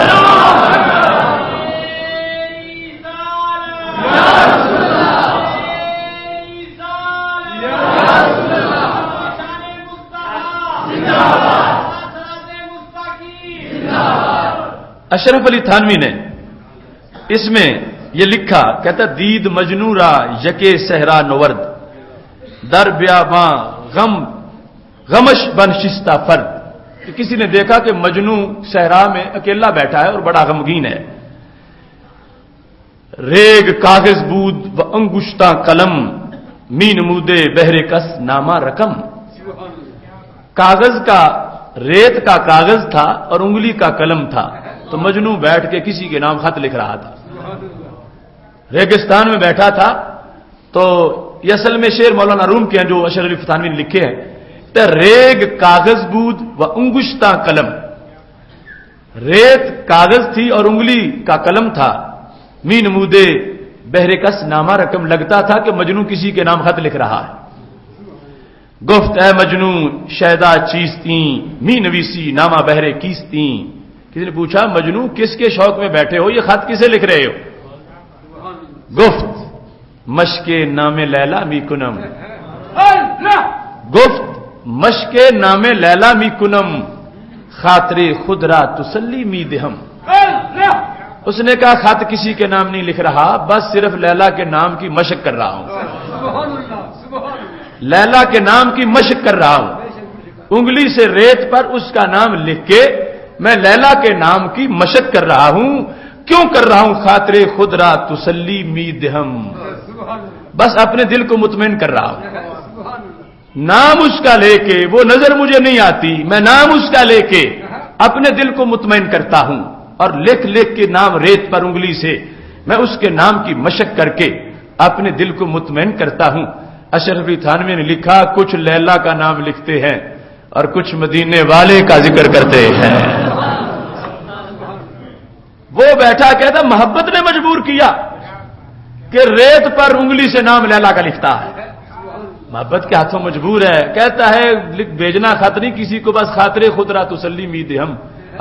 اشرف علی تھانوی نے اس میں یہ لکھا، کہتا دید مجنو را یکے صحرا نورد در بیاباں غمش بنشستہ فرد، کہ کسی نے دیکھا کہ مجنو صحرا میں اکیلا بیٹھا ہے اور بڑا غمگین ہے۔ ریگ کاغذ بود و انگشتاں قلم می نمودے بہر کس نامہ رقم، کاغذ کا ریت کا کاغذ تھا اور انگلی کا قلم تھا، تو مجنو بیٹھ کے کسی کے نام خط لکھ رہا تھا، ریگستان میں بیٹھا تھا۔ تو یہ اصل میں شعر مولانا روم کے ہیں جو اشرف علی تھانوی نے لکھے ہیں، تو ریگ کاغذ بود و انگشتاں قلم، ریت کاغذ تھی اور انگلی کا قلم تھا، می نمودے بہر کس نامہ رقم، لگتا تھا کہ مجنو کسی کے نام خط لکھ رہا ہے۔ گفت اے مجنو شیدا چیزتیں می نویسی نامہ بہرے کیستیں، کسی نے پوچھا مجنو کس کے شوق میں بیٹھے ہو، یہ خط کسے لکھ رہے ہو؟ گفت مشق نام لیلا می کنم، گفت مشق نام لیلا می کنم خاطر خود را تسلی می دہم، اس نے کہا خط کسی کے نام نہیں لکھ رہا، بس صرف لیلا کے نام کی مشق کر رہا ہوں، لیلا کے نام کی مشق کر رہا ہوں، انگلی سے ریت پر اس کا نام لکھ کے میں لیلا کے نام کی مشق کر رہا ہوں۔ کیوں کر رہا ہوں؟ خاطر خود را تسلی می دہم، بس اپنے دل کو مطمئن کر رہا ہوں، نام اس کا لے کے، وہ نظر مجھے نہیں آتی، میں نام اس کا لے کے اپنے دل کو مطمئن کرتا ہوں، اور لکھ لکھ کے نام ریت پر انگلی سے میں اس کے نام کی مشق کر کے اپنے دل کو مطمئن کرتا ہوں۔ اشرف علی تھانوی نے لکھا کچھ لیلا کا نام لکھتے ہیں اور کچھ مدینے والے کا ذکر کرتے ہیں۔ وہ بیٹھا کہتا محبت نے مجبور کیا کہ ریت پر انگلی سے نام لیلا کا لکھتا ہے، محبت کے ہاتھوں مجبور ہے، کہتا ہے بھیجنا خط نہیں کسی کو، بس خاطر خود را تسلی می دہم،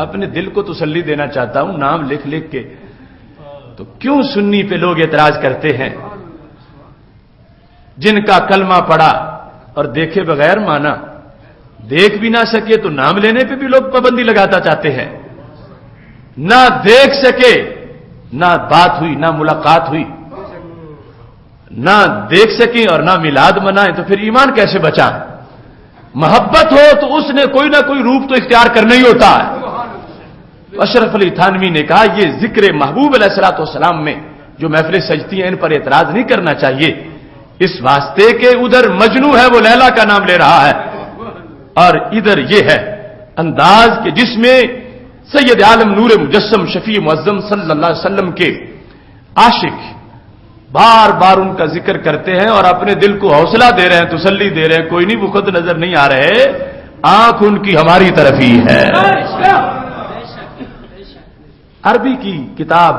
اپنے دل کو تسلی دینا چاہتا ہوں نام لکھ لکھ کے۔ تو کیوں سنی پہ لوگ اعتراض کرتے ہیں؟ جن کا کلمہ پڑھا اور دیکھے بغیر مانا، دیکھ بھی نہ سکے تو نام لینے پہ بھی لوگ پابندی لگاتا چاہتے ہیں، نہ دیکھ سکے، نہ بات ہوئی، نہ ملاقات ہوئی، نہ دیکھ سکیں اور نہ میلاد منائیں، تو پھر ایمان کیسے بچائیں؟ محبت ہو تو اس نے کوئی نہ کوئی روپ تو اختیار کرنا ہی ہوتا ہے۔ اشرف علی تھانوی نے کہا یہ ذکر محبوب علیہ الصلوۃ والسلام میں جو محفلیں سجتی ہیں ان پر اعتراض نہیں کرنا چاہیے، اس واسطے کہ ادھر مجنو ہے وہ لیلا کا نام لے رہا ہے، اور ادھر یہ ہے انداز کہ جس میں سید عالم نور مجسم شفیع معظم صلی اللہ علیہ وسلم کے عاشق بار بار ان کا ذکر کرتے ہیں اور اپنے دل کو حوصلہ دے رہے ہیں، تسلی دے رہے ہیں، کوئی نہیں وہ خود نظر نہیں آ رہے، آنکھ ان کی ہماری طرف ہی ہے۔ عربی کی کتاب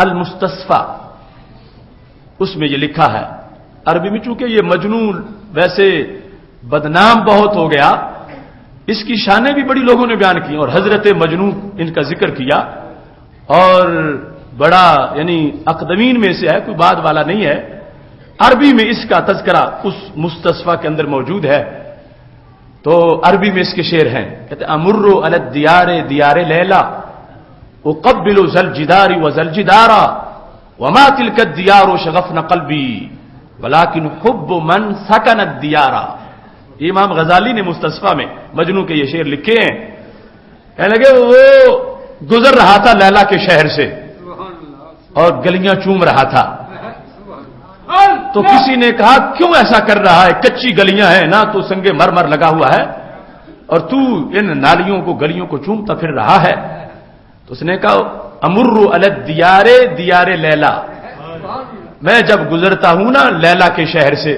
المستصفی اس میں یہ لکھا ہے، عربی میں چونکہ یہ مجنون ویسے بدنام بہت ہو گیا، اس کی شانیں بھی بڑی لوگوں نے بیان کی اور حضرت مجنون ان کا ذکر کیا، اور بڑا یعنی اقدمین میں سے ہے، کوئی بعد والا نہیں ہے۔ عربی میں اس کا تذکرہ اس مستصفی کے اندر موجود ہے۔ تو عربی میں اس کے شعر ہیں، کہتے امر علی الدیار دیار لیلا اقبل ذل جدار وذل جدارا وما تلك الديار شغفن قلبی ولكن حب من سكن الديار۔ امام غزالی نے مستصفی میں مجنون کے یہ شعر لکھے ہیں، کہنے لگے وہ گزر رہا تھا لیلا کے شہر سے اور گلیاں چوم رہا تھا، تو کسی نے کہا کیوں ایسا کر رہا ہے، کچی گلیاں ہیں نہ تو سنگ مرمر لگا ہوا ہے اور تو ان نالیوں کو گلیوں کو چومتا پھر رہا ہے۔ تو اس نے کہا امر علی الدیار دیار لیلا، میں جب گزرتا ہوں نا لیلا کے شہر سے،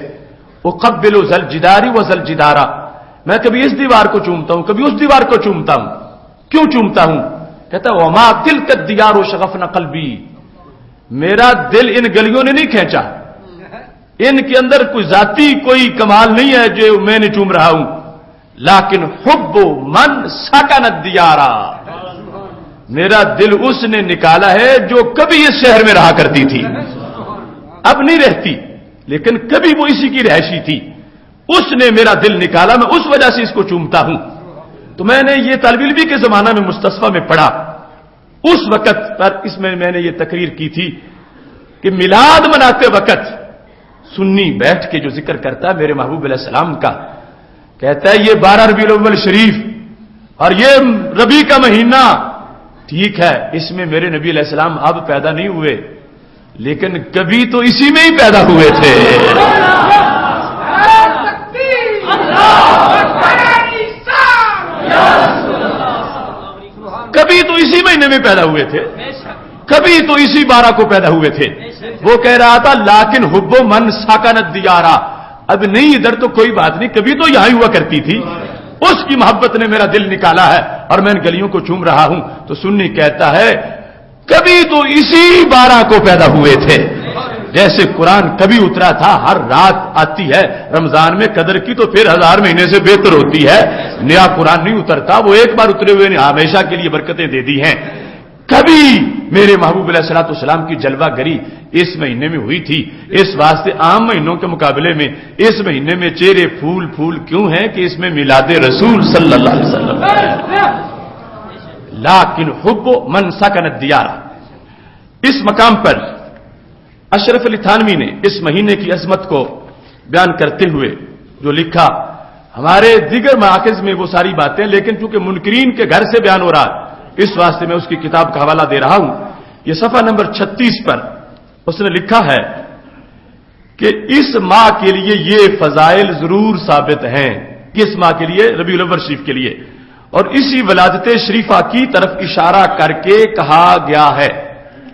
اقبل ذل جداری و ذل جدارا، میں کبھی اس دیوار کو چومتا ہوں کبھی اس دیوار کو چومتا ہوں. کیوں چومتا ہوں؟ کہتا وما تلک الدیار شغفن قلبی، میرا دل ان گلیوں نے نہیں کھینچا، ان کے اندر کوئی ذاتی کوئی کمال نہیں ہے جو میں نے چوم رہا ہوں، لیکن حب من سکن الدیارا، میرا دل اس نے نکالا ہے جو کبھی اس شہر میں رہا کرتی تھی، اب نہیں رہتی لیکن کبھی وہ اسی کی رہائشی تھی، اس نے میرا دل نکالا، میں اس وجہ سے اس کو چومتا ہوں. تو میں نے یہ طالب علمی کے زمانہ میں مستصفیٰ میں پڑھا، اس وقت پر اس میں نے یہ تقریر کی تھی کہ میلاد مناتے وقت سنی بیٹھ کے جو ذکر کرتا ہے میرے محبوب علیہ السلام کا، کہتا ہے یہ 12 ربیع الاول شریف اور یہ ربیع کا مہینہ ٹھیک ہے، اس میں میرے نبی علیہ السلام اب پیدا نہیں ہوئے لیکن کبھی تو اسی میں ہی پیدا ہوئے تھے. کبھی تو اسی مہینے میں پیدا ہوئے تھے، کبھی تو اسی 12 کو پیدا ہوئے تھے. وہ کہہ رہا تھا لیکن حب من سکن الدیارا، اب نہیں ادھر تو کوئی بات نہیں، کبھی تو یہاں ہوا کرتی تھی، اس کی محبت نے میرا دل نکالا ہے اور میں ان گلیوں کو چوم رہا ہوں. تو سنی کہتا ہے کبھی تو اسی 12 کو پیدا ہوئے تھے. جیسے قرآن کبھی اترا تھا، ہر رات آتی ہے رمضان میں قدر کی تو پھر 1000 مہینے سے بہتر ہوتی ہے، نیا قرآن نہیں اترتا، وہ ایک بار اترے ہوئے نے ہمیشہ کے لیے برکتیں دے دی ہیں. کبھی میرے محبوب علیہ الصلوۃ والسلام کی جلوہ گری اس مہینے میں ہوئی تھی، اس واسطے عام مہینوں کے مقابلے میں اس مہینے میں چہرے پھول پھول کیوں ہیں کہ اس میں میلاد رسول صلی اللہ علیہ وسلم. لیکن حب من سکن الدیار، اس مقام پر اشرف علی تھانوی نے اس مہینے کی عظمت کو بیان کرتے ہوئے جو لکھا، ہمارے دیگر مراکز میں وہ ساری باتیں لیکن چونکہ منکرین کے گھر سے بیان ہو رہا اس واسطے میں اس کی کتاب کا حوالہ دے رہا ہوں. یہ صفحہ نمبر 36 پر اس نے لکھا ہے کہ اس ماہ کے لیے یہ فضائل ضرور ثابت ہیں، کس ماہ کے لیے؟ ربیع الاول شریف کے لیے، اور اسی ولادت شریفہ کی طرف اشارہ کر کے کہا گیا ہے.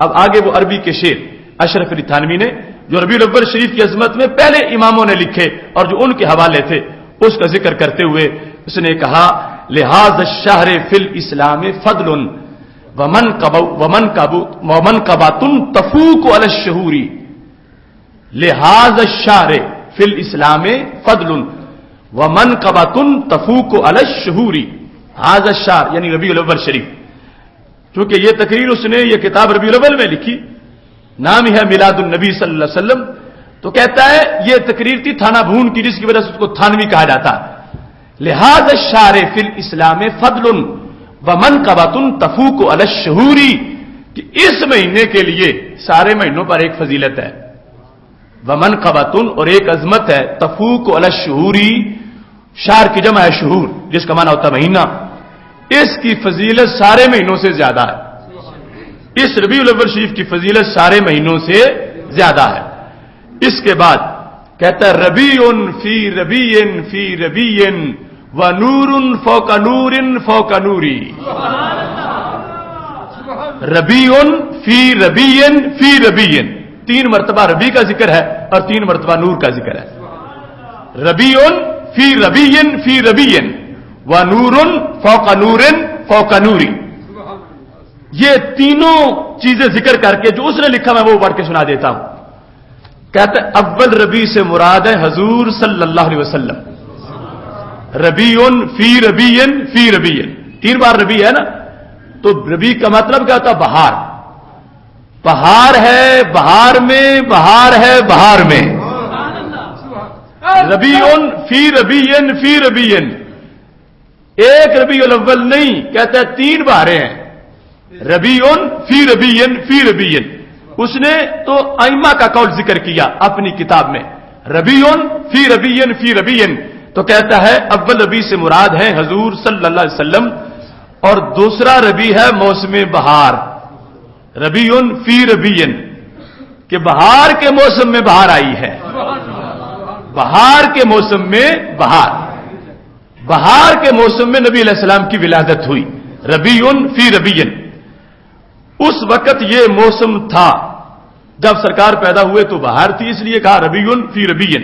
اب آگے وہ عربی کے شعر اشرف علی تھانوی نے جو ربیع الاول شریف کی عظمت میں پہلے اماموں نے لکھے اور جو ان کے حوالے تھے اس کا ذکر کرتے ہوئے اس نے کہا لحاظ الشہر فی الاسلام فضل ومن قباتن تفوق علی الشہور، لحاظ الشہر فی الاسلام فضل ومن قباتن تفوق علی الشہور. حاظ الشہر یعنی ربیع الاول شریف، چونکہ یہ تقریر اس نے یہ کتاب ربیع الاول میں لکھی، نام ہی ہے میلاد النبی صلی اللہ علیہ وسلم، تو کہتا ہے یہ تقریر تھی تھانہ بھون کی جس کی وجہ سے اس کو تھانوی کہا جاتا. لحاظ الشہر فی الاسلام فضل ومنقبۃ تفوق علی الشہور، کہ اس مہینے کے لیے سارے مہینوں پر ایک فضیلت ہے، ومنقبۃ اور ایک عظمت ہے، تفوق علی الشہور، شہر کی جمع ہے شہور جس کا معنی ہوتا ہے مہینہ، اس کی فضیلت سارے مہینوں سے زیادہ ہے، اس ربیع الاول شریف کی فضیلت سارے مہینوں سے زیادہ ہے. اس کے بعد کہتا ہے ربیع فی ربیع فی ربیع ونور فوق نور فوق نوری، ربیع فی ربیع فی ربیع، 3 مرتبہ ربیع کا ذکر ہے اور 3 مرتبہ نور کا ذکر ہے. ربیع فی ربیع فی ربیع ونور فوق نور فوق نوری، یہ تینوں چیزیں ذکر کر کے جو اس نے لکھا میں وہ پڑھ کے سنا دیتا ہوں. کہتے ہیں اول ربیع سے مراد ہے حضور صلی اللہ علیہ وسلم، ربیع فی ربیع فی ربیع، 3 بار ربیع ہے نا، تو ربیع کا مطلب کیا ہوتا ہے؟ بہار، بہار ہے بہار میں، بہار ہے بہار میں. ربیع فی ربیع فی ربیع، ایک ربیع الاول نہیں، کہتا ہے 3 بہاریں ہیں، ربیع فی ربیع فی ربیع. اس نے تو ائمہ کا قول ذکر کیا اپنی کتاب میں، ربیع فی ربیع فی ربیع، تو کہتا ہے اول ربیع سے مراد ہے حضور صلی اللہ علیہ وسلم، اور دوسرا ربیع ہے موسم بہار، ربیع فی ربیع، کہ بہار کے موسم میں بہار آئی ہے، بہار کے موسم میں بہار، بہار کے موسم میں نبی علیہ السلام کی ولادت ہوئی، ربیع فی ربیع. اس وقت یہ موسم تھا جب سرکار پیدا ہوئے تو بہار تھی، اس لیے کہا ربیع فی ربیع.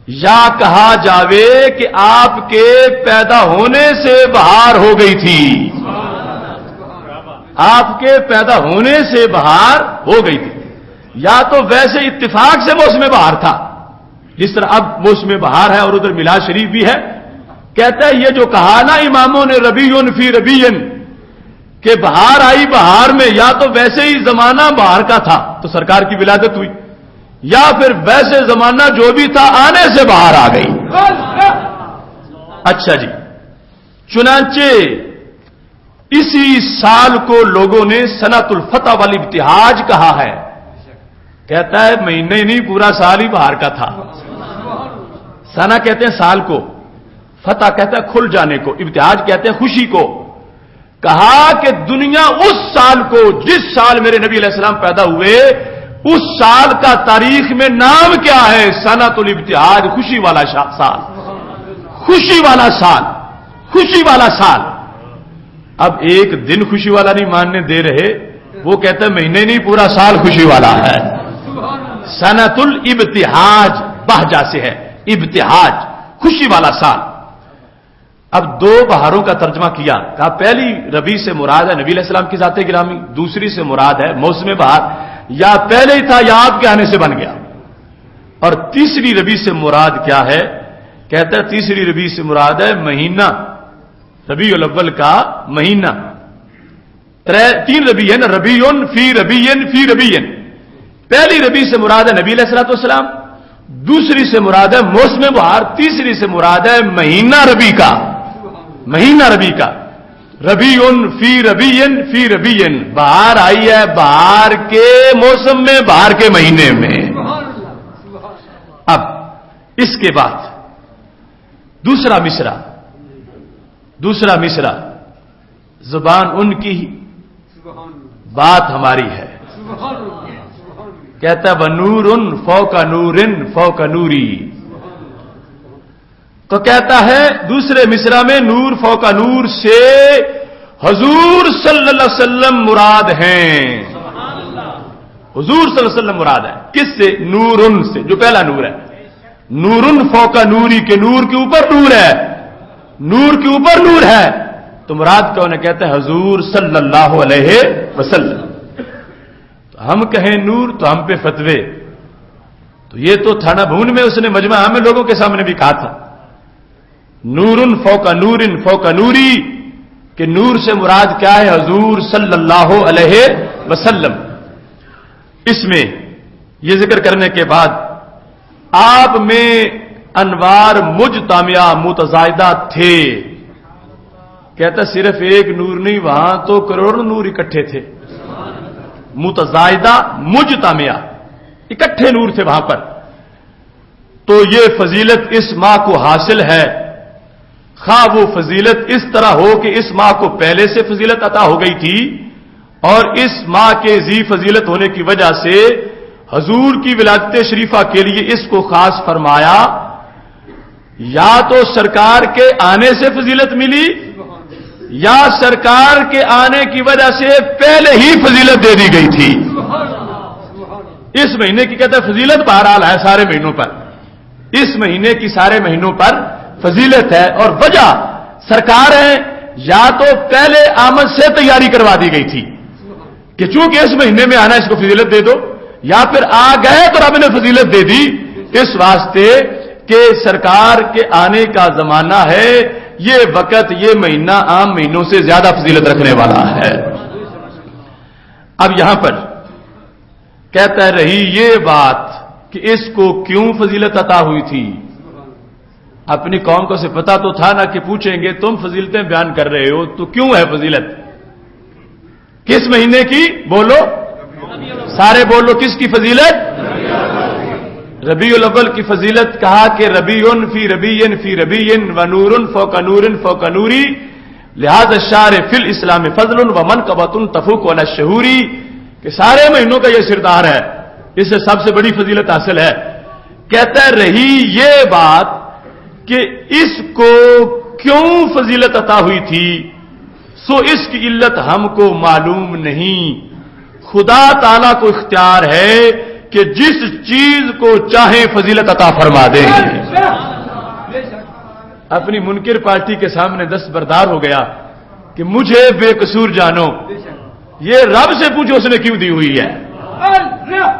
یا کہا جاوے کہ آپ کے پیدا ہونے سے بہار ہو گئی تھی، آپ کے پیدا ہونے سے بہار ہو گئی تھی، یا تو ویسے اتفاق سے موسم بہار تھا جس طرح اب موسم بہار ہے اور ادھر میلاد شریف بھی ہے. کہتا ہے یہ جو کہا نا اماموں نے ربیع فی ربیع کہ بہار آئی بہار میں، یا تو ویسے ہی زمانہ بہار کا تھا تو سرکار کی ولادت ہوئی، یا پھر ویسے زمانہ جو بھی تھا آنے سے بہار آ گئی. اچھا جی، چنانچہ اسی سال کو لوگوں نے سنۃ الفتح والابتہاج کہا ہے. کہتا ہے مہینے نہیں پورا سال ہی بہار کا تھا. سنا کہتے ہیں سال کو، فتح کہتا ہے کھل جانے کو، ابتہاج کہتے ہیں خوشی کو. کہا کہ دنیا اس سال کو جس سال میرے نبی علیہ السلام پیدا ہوئے اس سال کا تاریخ میں نام کیا ہے؟ سنۃ الابتہاج، خوشی والا سال، خوشی والا سال، خوشی والا سال. اب ایک دن خوشی والا نہیں ماننے دے رہے، وہ کہتے ہیں مہینے نہیں پورا سال خوشی والا ہے. سنۃ الابتہاج بہجہ سے ہے، ابتہاج خوشی والا سال. اب دو بہاروں کا ترجمہ کیا، کہا پہلی ربیع سے مراد ہے نبی علیہ السلام کی ذات گرامی، دوسری سے مراد ہے موسم بہار، یا پہلے ہی تھا یا آپ کے آنے سے بن گیا. اور تیسری ربیع سے مراد کیا ہے؟ کہتا ہے تیسری ربیع سے مراد ہے مہینہ، ربیع الاول کا مہینہ. تین ربیع ہے نا، ربیع فی ربیع فی ربیع. پہلی ربیع سے مراد ہے نبی علیہ الصلوۃ والسلام، دوسری سے مراد ہے موسم بہار، تیسری سے مراد ہے مہینہ ربیع کا، مہینہ ربیع کا. ربیع فی ربیع فی ربیع، بہار آئی ہے بہار کے موسم میں، بہار کے مہینے میں. اب اس کے بعد دوسرا مصرع، زبان ان کی بات ہماری ہے. کہتا ہے وَنُورٌ فَوْقَ نُورٍ فَوْقَ نُورِي. تو کہتا ہے دوسرے مصرع میں نور فوق نور سے حضور صلی اللہ علیہ وسلم مراد ہیں. حضور صلی اللہ علیہ وسلم مراد ہے. کس سے؟ نورن سے، جو پہلا نور ہے. نورن فوق نوری کے نور کے اوپر نور ہے، نور کے اوپر نور ہے. تو مراد کون ہے؟ کہتا ہے حضور صلی اللہ علیہ وسلم. تو ہم کہیں نور تو ہم پہ فتوے. تو یہ تو تھانہ بھون میں اس نے مجمع عام میں لوگوں کے سامنے بھی کہا تھا نورن فوق نورن فوق نوری، کہ نور سے مراد کیا ہے؟ حضور صلی اللہ علیہ وسلم. اس میں یہ ذکر کرنے کے بعد آپ میں انوار مجتمع متزائدہ تھے. کہتا صرف ایک نور نہیں، وہاں تو کروڑوں نور اکٹھے تھے. متزائدہ مجتمع، اکٹھے نور تھے وہاں پر. تو یہ فضیلت اس ماہ کو حاصل ہے، خواہ وہ فضیلت اس طرح ہو کہ اس ماہ کو پہلے سے فضیلت عطا ہو گئی تھی اور اس ماہ کے ذی فضیلت ہونے کی وجہ سے حضور کی ولادت شریفہ کے لیے اس کو خاص فرمایا، یا تو سرکار کے آنے سے فضیلت ملی یا سرکار کے آنے کی وجہ سے پہلے ہی فضیلت دے دی گئی تھی. اس مہینے کی کہتے ہیں فضیلت بہرحال ہے سارے مہینوں پر، اس مہینے کی سارے مہینوں پر فضیلت ہے. اور وجہ سرکار ہے، یا تو پہلے آمد سے تیاری کروا دی گئی تھی کہ چونکہ اس مہینے میں آنا اس کو فضیلت دے دو، یا پھر آ گئے تو رب نے فضیلت دے دی اس واسطے کہ سرکار کے آنے کا زمانہ ہے، یہ وقت یہ مہینہ عام مہینوں سے زیادہ فضیلت رکھنے والا ہے. اب یہاں پر کہتا رہی یہ بات کہ اس کو کیوں فضیلت عطا ہوئی تھی. اپنی قوم کو سے پتا تو تھا نا کہ پوچھیں گے تم فضیلتیں بیان کر رہے ہو تو کیوں ہے فضیلت، کس مہینے کی؟ بولو سارے بولو، کس کی فضیلت؟ ربیع الاول کی فضیلت. کہا کہ ربیع فی ربیع فی ربیع و نور فوق نور فوق نوری، لہذا الشہر فی الاسلام فضل و منقبۃ تفوق علی الشہور، کہ سارے مہینوں کا یہ سردار ہے، اس سے سب سے بڑی فضیلت حاصل ہے. کہتا رہی یہ بات کہ اس کو کیوں فضیلت عطا ہوئی تھی، سو اس کی علت ہم کو معلوم نہیں. خدا تعالی کو اختیار ہے کہ جس چیز کو چاہیں فضیلت عطا فرما دیں. اپنی منکر پارٹی کے سامنے دستبردار ہو گیا کہ مجھے بے قصور جانو. یہ رب سے پوچھو اس نے کیوں دی ہوئی ہے.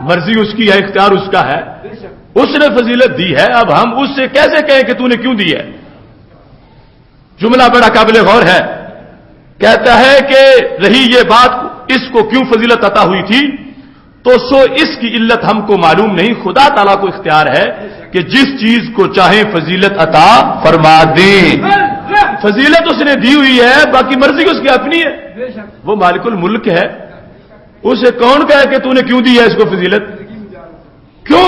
مرضی اس کی ہے، اختیار اس کا ہے، اس نے فضیلت دی ہے. اب ہم اس سے کیسے کہیں کہ تو نے کیوں دی ہے. جملہ بڑا قابل غور ہے. کہتا ہے کہ رہی یہ بات اس کو کیوں فضیلت عطا ہوئی تھی تو سو اس کی علت ہم کو معلوم نہیں. خدا تعالیٰ کو اختیار ہے کہ جس چیز کو چاہیں فضیلت عطا فرما دیں. فضیلت اس نے دی ہوئی ہے، باقی مرضی اس کی اپنی ہے. وہ مالک الملک ہے. اسے کون کہے کہ تو نے کیوں دی ہے اس کو فضیلت؟ کیوں؟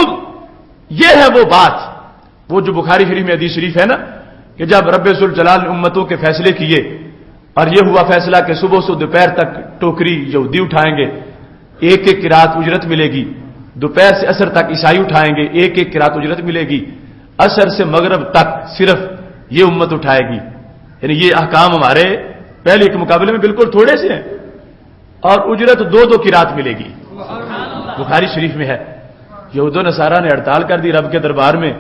یہ ہے وہ بات، وہ جو بخاری شریف میں حدیث شریف ہے نا کہ جب رب ذوالجلال نے امتوں کے فیصلے کیے اور یہ ہوا فیصلہ کہ صبح سے دوپہر تک ٹوکری یہودی اٹھائیں گے، ایک ایک قرات اجرت ملے گی. دوپہر سے عصر تک عیسائی اٹھائیں گے، ایک ایک قرات اجرت ملے گی. عصر سے مغرب تک صرف یہ امت اٹھائے گی. یعنی یہ احکام ہمارے پہلے کے مقابلے میں بالکل تھوڑے سے ہیں، اور اجرت دو قرات ملے گی. بخاری شریف میں ہے. یہود و نصارہ نے ہڑتال کر دی رب کے دربار میں.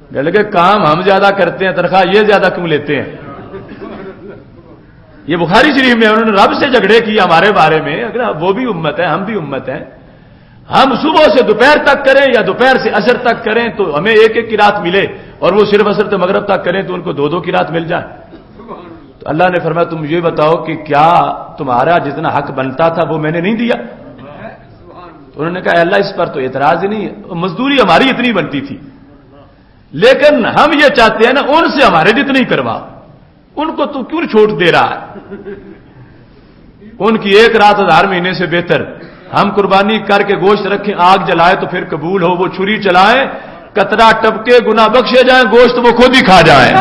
کہنے لگے کام ہم زیادہ کرتے ہیں، تنخواہ یہ زیادہ کیوں لیتے ہیں. یہ بخاری شریف میں انہوں نے رب سے جھگڑے کیے ہمارے بارے میں. اگر وہ بھی امت ہے، ہم بھی امت ہیں. ہم صبح سے دوپہر تک کریں یا دوپہر سے عصر تک کریں تو ہمیں ایک ایک قرات ملے، اور وہ صرف عصر سے مغرب تک کریں تو ان کو دو قرات مل جائے. تو اللہ نے فرمایا تم یہ بتاؤ کہ کیا تمہارا جتنا حق بنتا تھا وہ میں نے نہیں دیا؟ تو انہوں نے کہا اللہ اس پر تو اعتراض ہی نہیں، مزدوری ہماری اتنی بنتی تھی، لیکن ہم یہ چاہتے ہیں نا ان سے ہمارے جتنی کروا. ان کو تو کیوں چھوٹ دے رہا ہے؟ ان کی ایک رات 1000 مہینے سے بہتر. ہم قربانی کر کے گوشت رکھیں، آگ جلائے تو پھر قبول ہو. وہ چھری چلائیں، قطرہ ٹپکے، گناہ بخشے جائیں، گوشت وہ خود ہی کھا جائیں.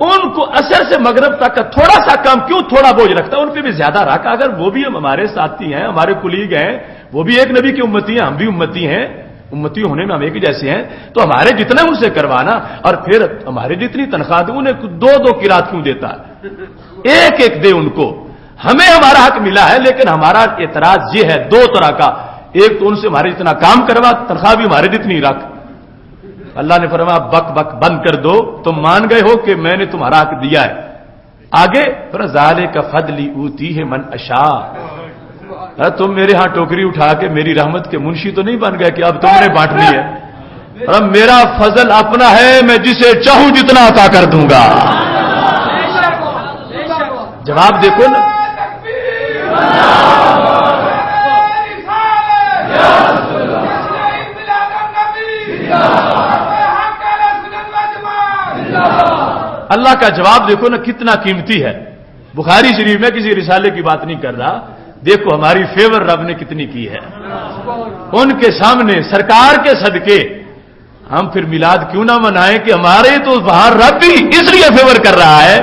ان کو عصر سے مغرب تک کا تھوڑا سا کام کیوں تھوڑا بوجھ رکھتا ہے؟ ان پہ بھی زیادہ رکھا. اگر وہ بھی ہمارے ساتھی ہیں، ہمارے کلیگ ہیں، وہ بھی ایک نبی کی امتی ہیں، ہم بھی امتی ہیں، امتی ہونے میں ہم ایک ہی جیسے ہیں، تو ہمارے جتنا ان سے کروانا. اور پھر ہمارے جتنی تنخواہ دے انہیں دو قرات کیوں دیتا ہے؟ ایک ایک دے ان کو. ہمیں ہمارا حق ملا ہے، لیکن ہمارا اعتراض یہ ہے دو طرح کا. ایک تو ان سے ہمارے جتنا کام کروا، تنخواہ بھی ہمارے جتنی رکھ. اللہ نے فرمایا بک بک بند کر دو، تم مان گئے ہو کہ میں نے تمہارا حق دیا ہے. آگے ذالک فضلی اوتیہ من اشاء. تم میرے ہاں ٹوکری اٹھا کے میری رحمت کے منشی تو نہیں بن گئے کہ اب تم نے بانٹنی ہے. اور میرا فضل اپنا ہے، میں جسے چاہوں جتنا عطا کر دوں گا. جواب دیکھو نا. اللہ کا جواب دیکھو نا کتنا قیمتی ہے. بخاری شریف میں کسی رسالے کی بات نہیں کر رہا. دیکھو ہماری فیور رب نے کتنی کی ہے. ان کے سامنے سرکار کے صدقے ہم پھر میلاد کیوں نہ منائیں کہ ہمارے تو باہر رب بھی اس لیے فیور کر رہا ہے.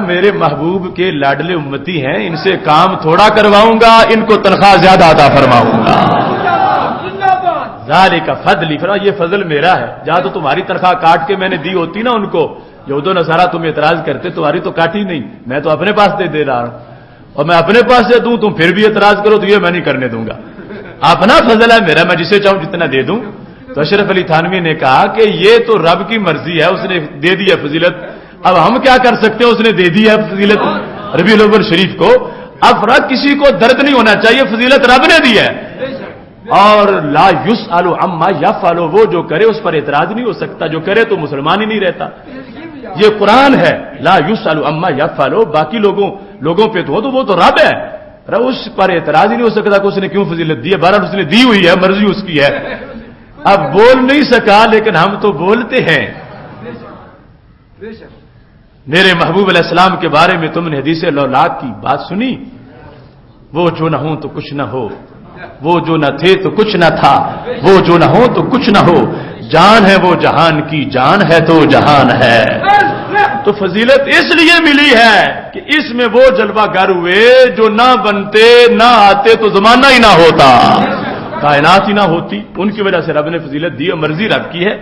میرے محبوب کے لاڈلے امتی ہیں، ان سے کام تھوڑا کرواؤں گا، ان کو تنخواہ زیادہ عطا فرماؤں گا. ذالک فضلی، فرمایا یہ فضل میرا ہے. جہاں تو تمہاری تنخواہ کاٹ کے میں نے دی ہوتی نا ان کو، یہود و نصارہ تم اعتراض کرتے، تمہاری تو کاٹی نہیں، میں تو اپنے پاس دے رہا ہوں. اور میں اپنے پاس سے دوں تم پھر بھی اعتراض کرو تو یہ میں نہیں کرنے دوں گا. اپنا فضل ہے میرا، میں جسے چاہوں جتنا دے دوں. تو اشرف علی تھانوی نے کہا کہ یہ تو رب کی مرضی ہے، اس نے دے دی ہے فضیلت. اب ہم کیا کر سکتے ہیں؟ اس نے دے دی ہے فضیلت ربیع الاول شریف کو. اب کسی کو درد نہیں ہونا چاہیے، فضیلت رب نے دی ہے. اور لا یسأل عما یفعل، وہ جو کرے اس پر اعتراض نہیں ہو سکتا. جو کرے تو مسلمان ہی نہیں رہتا. یہ قرآن ہے. لا یسأل عما یفعل، باقی لوگوں پہ تو ہو تو وہ تو رب ہے، اس پر اعتراض ہی نہیں ہو سکتا کہ اس نے کیوں فضیلت دی ہے. بہرحال اس نے دی ہوئی ہے، مرضی اس کی ہے. اب بول نہیں سکا لیکن ہم تو بولتے ہیں. میرے محبوب علیہ السلام کے بارے میں تم نے حدیث لولاک کی بات سنی. وہ جو نہ ہو تو کچھ نہ ہو، وہ جو نہ تھے تو کچھ نہ تھا، وہ جو نہ ہو تو کچھ نہ ہو. جان ہے وہ جہان کی، جان ہے تو جہان ہے. تو فضیلت اس لیے ملی ہے کہ اس میں وہ جلوہ گر ہوئے جو نہ بنتے نہ آتے تو زمانہ ہی نہ ہوتا، کائنات ہی نہ ہوتی. ان کی وجہ سے رب نے فضیلت دی، مرضی رب کی ہے،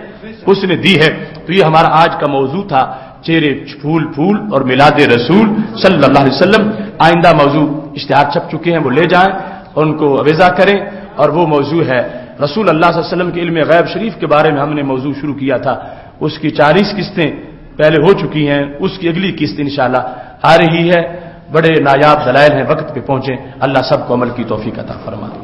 اس نے دی ہے. تو یہ ہمارا آج کا موضوع تھا، چہرے پھول اور میلاد رسول صلی اللہ علیہ وسلم. آئندہ موضوع اشتہار چھپ چکے ہیں، وہ لے جائیں. ان کو اویزا کریں، اور وہ موضوع ہے رسول اللہ صلی اللہ علیہ وسلم کے علم غیب شریف کے بارے میں ہم نے موضوع شروع کیا تھا، اس کی 40 قسطیں پہلے ہو چکی ہیں، اس کی اگلی قسط انشاءاللہ آ رہی ہے۔ بڑے نایاب دلائل ہیں، وقت پہ پہنچیں، اللہ سب کو عمل کی توفیق عطا فرمائے۔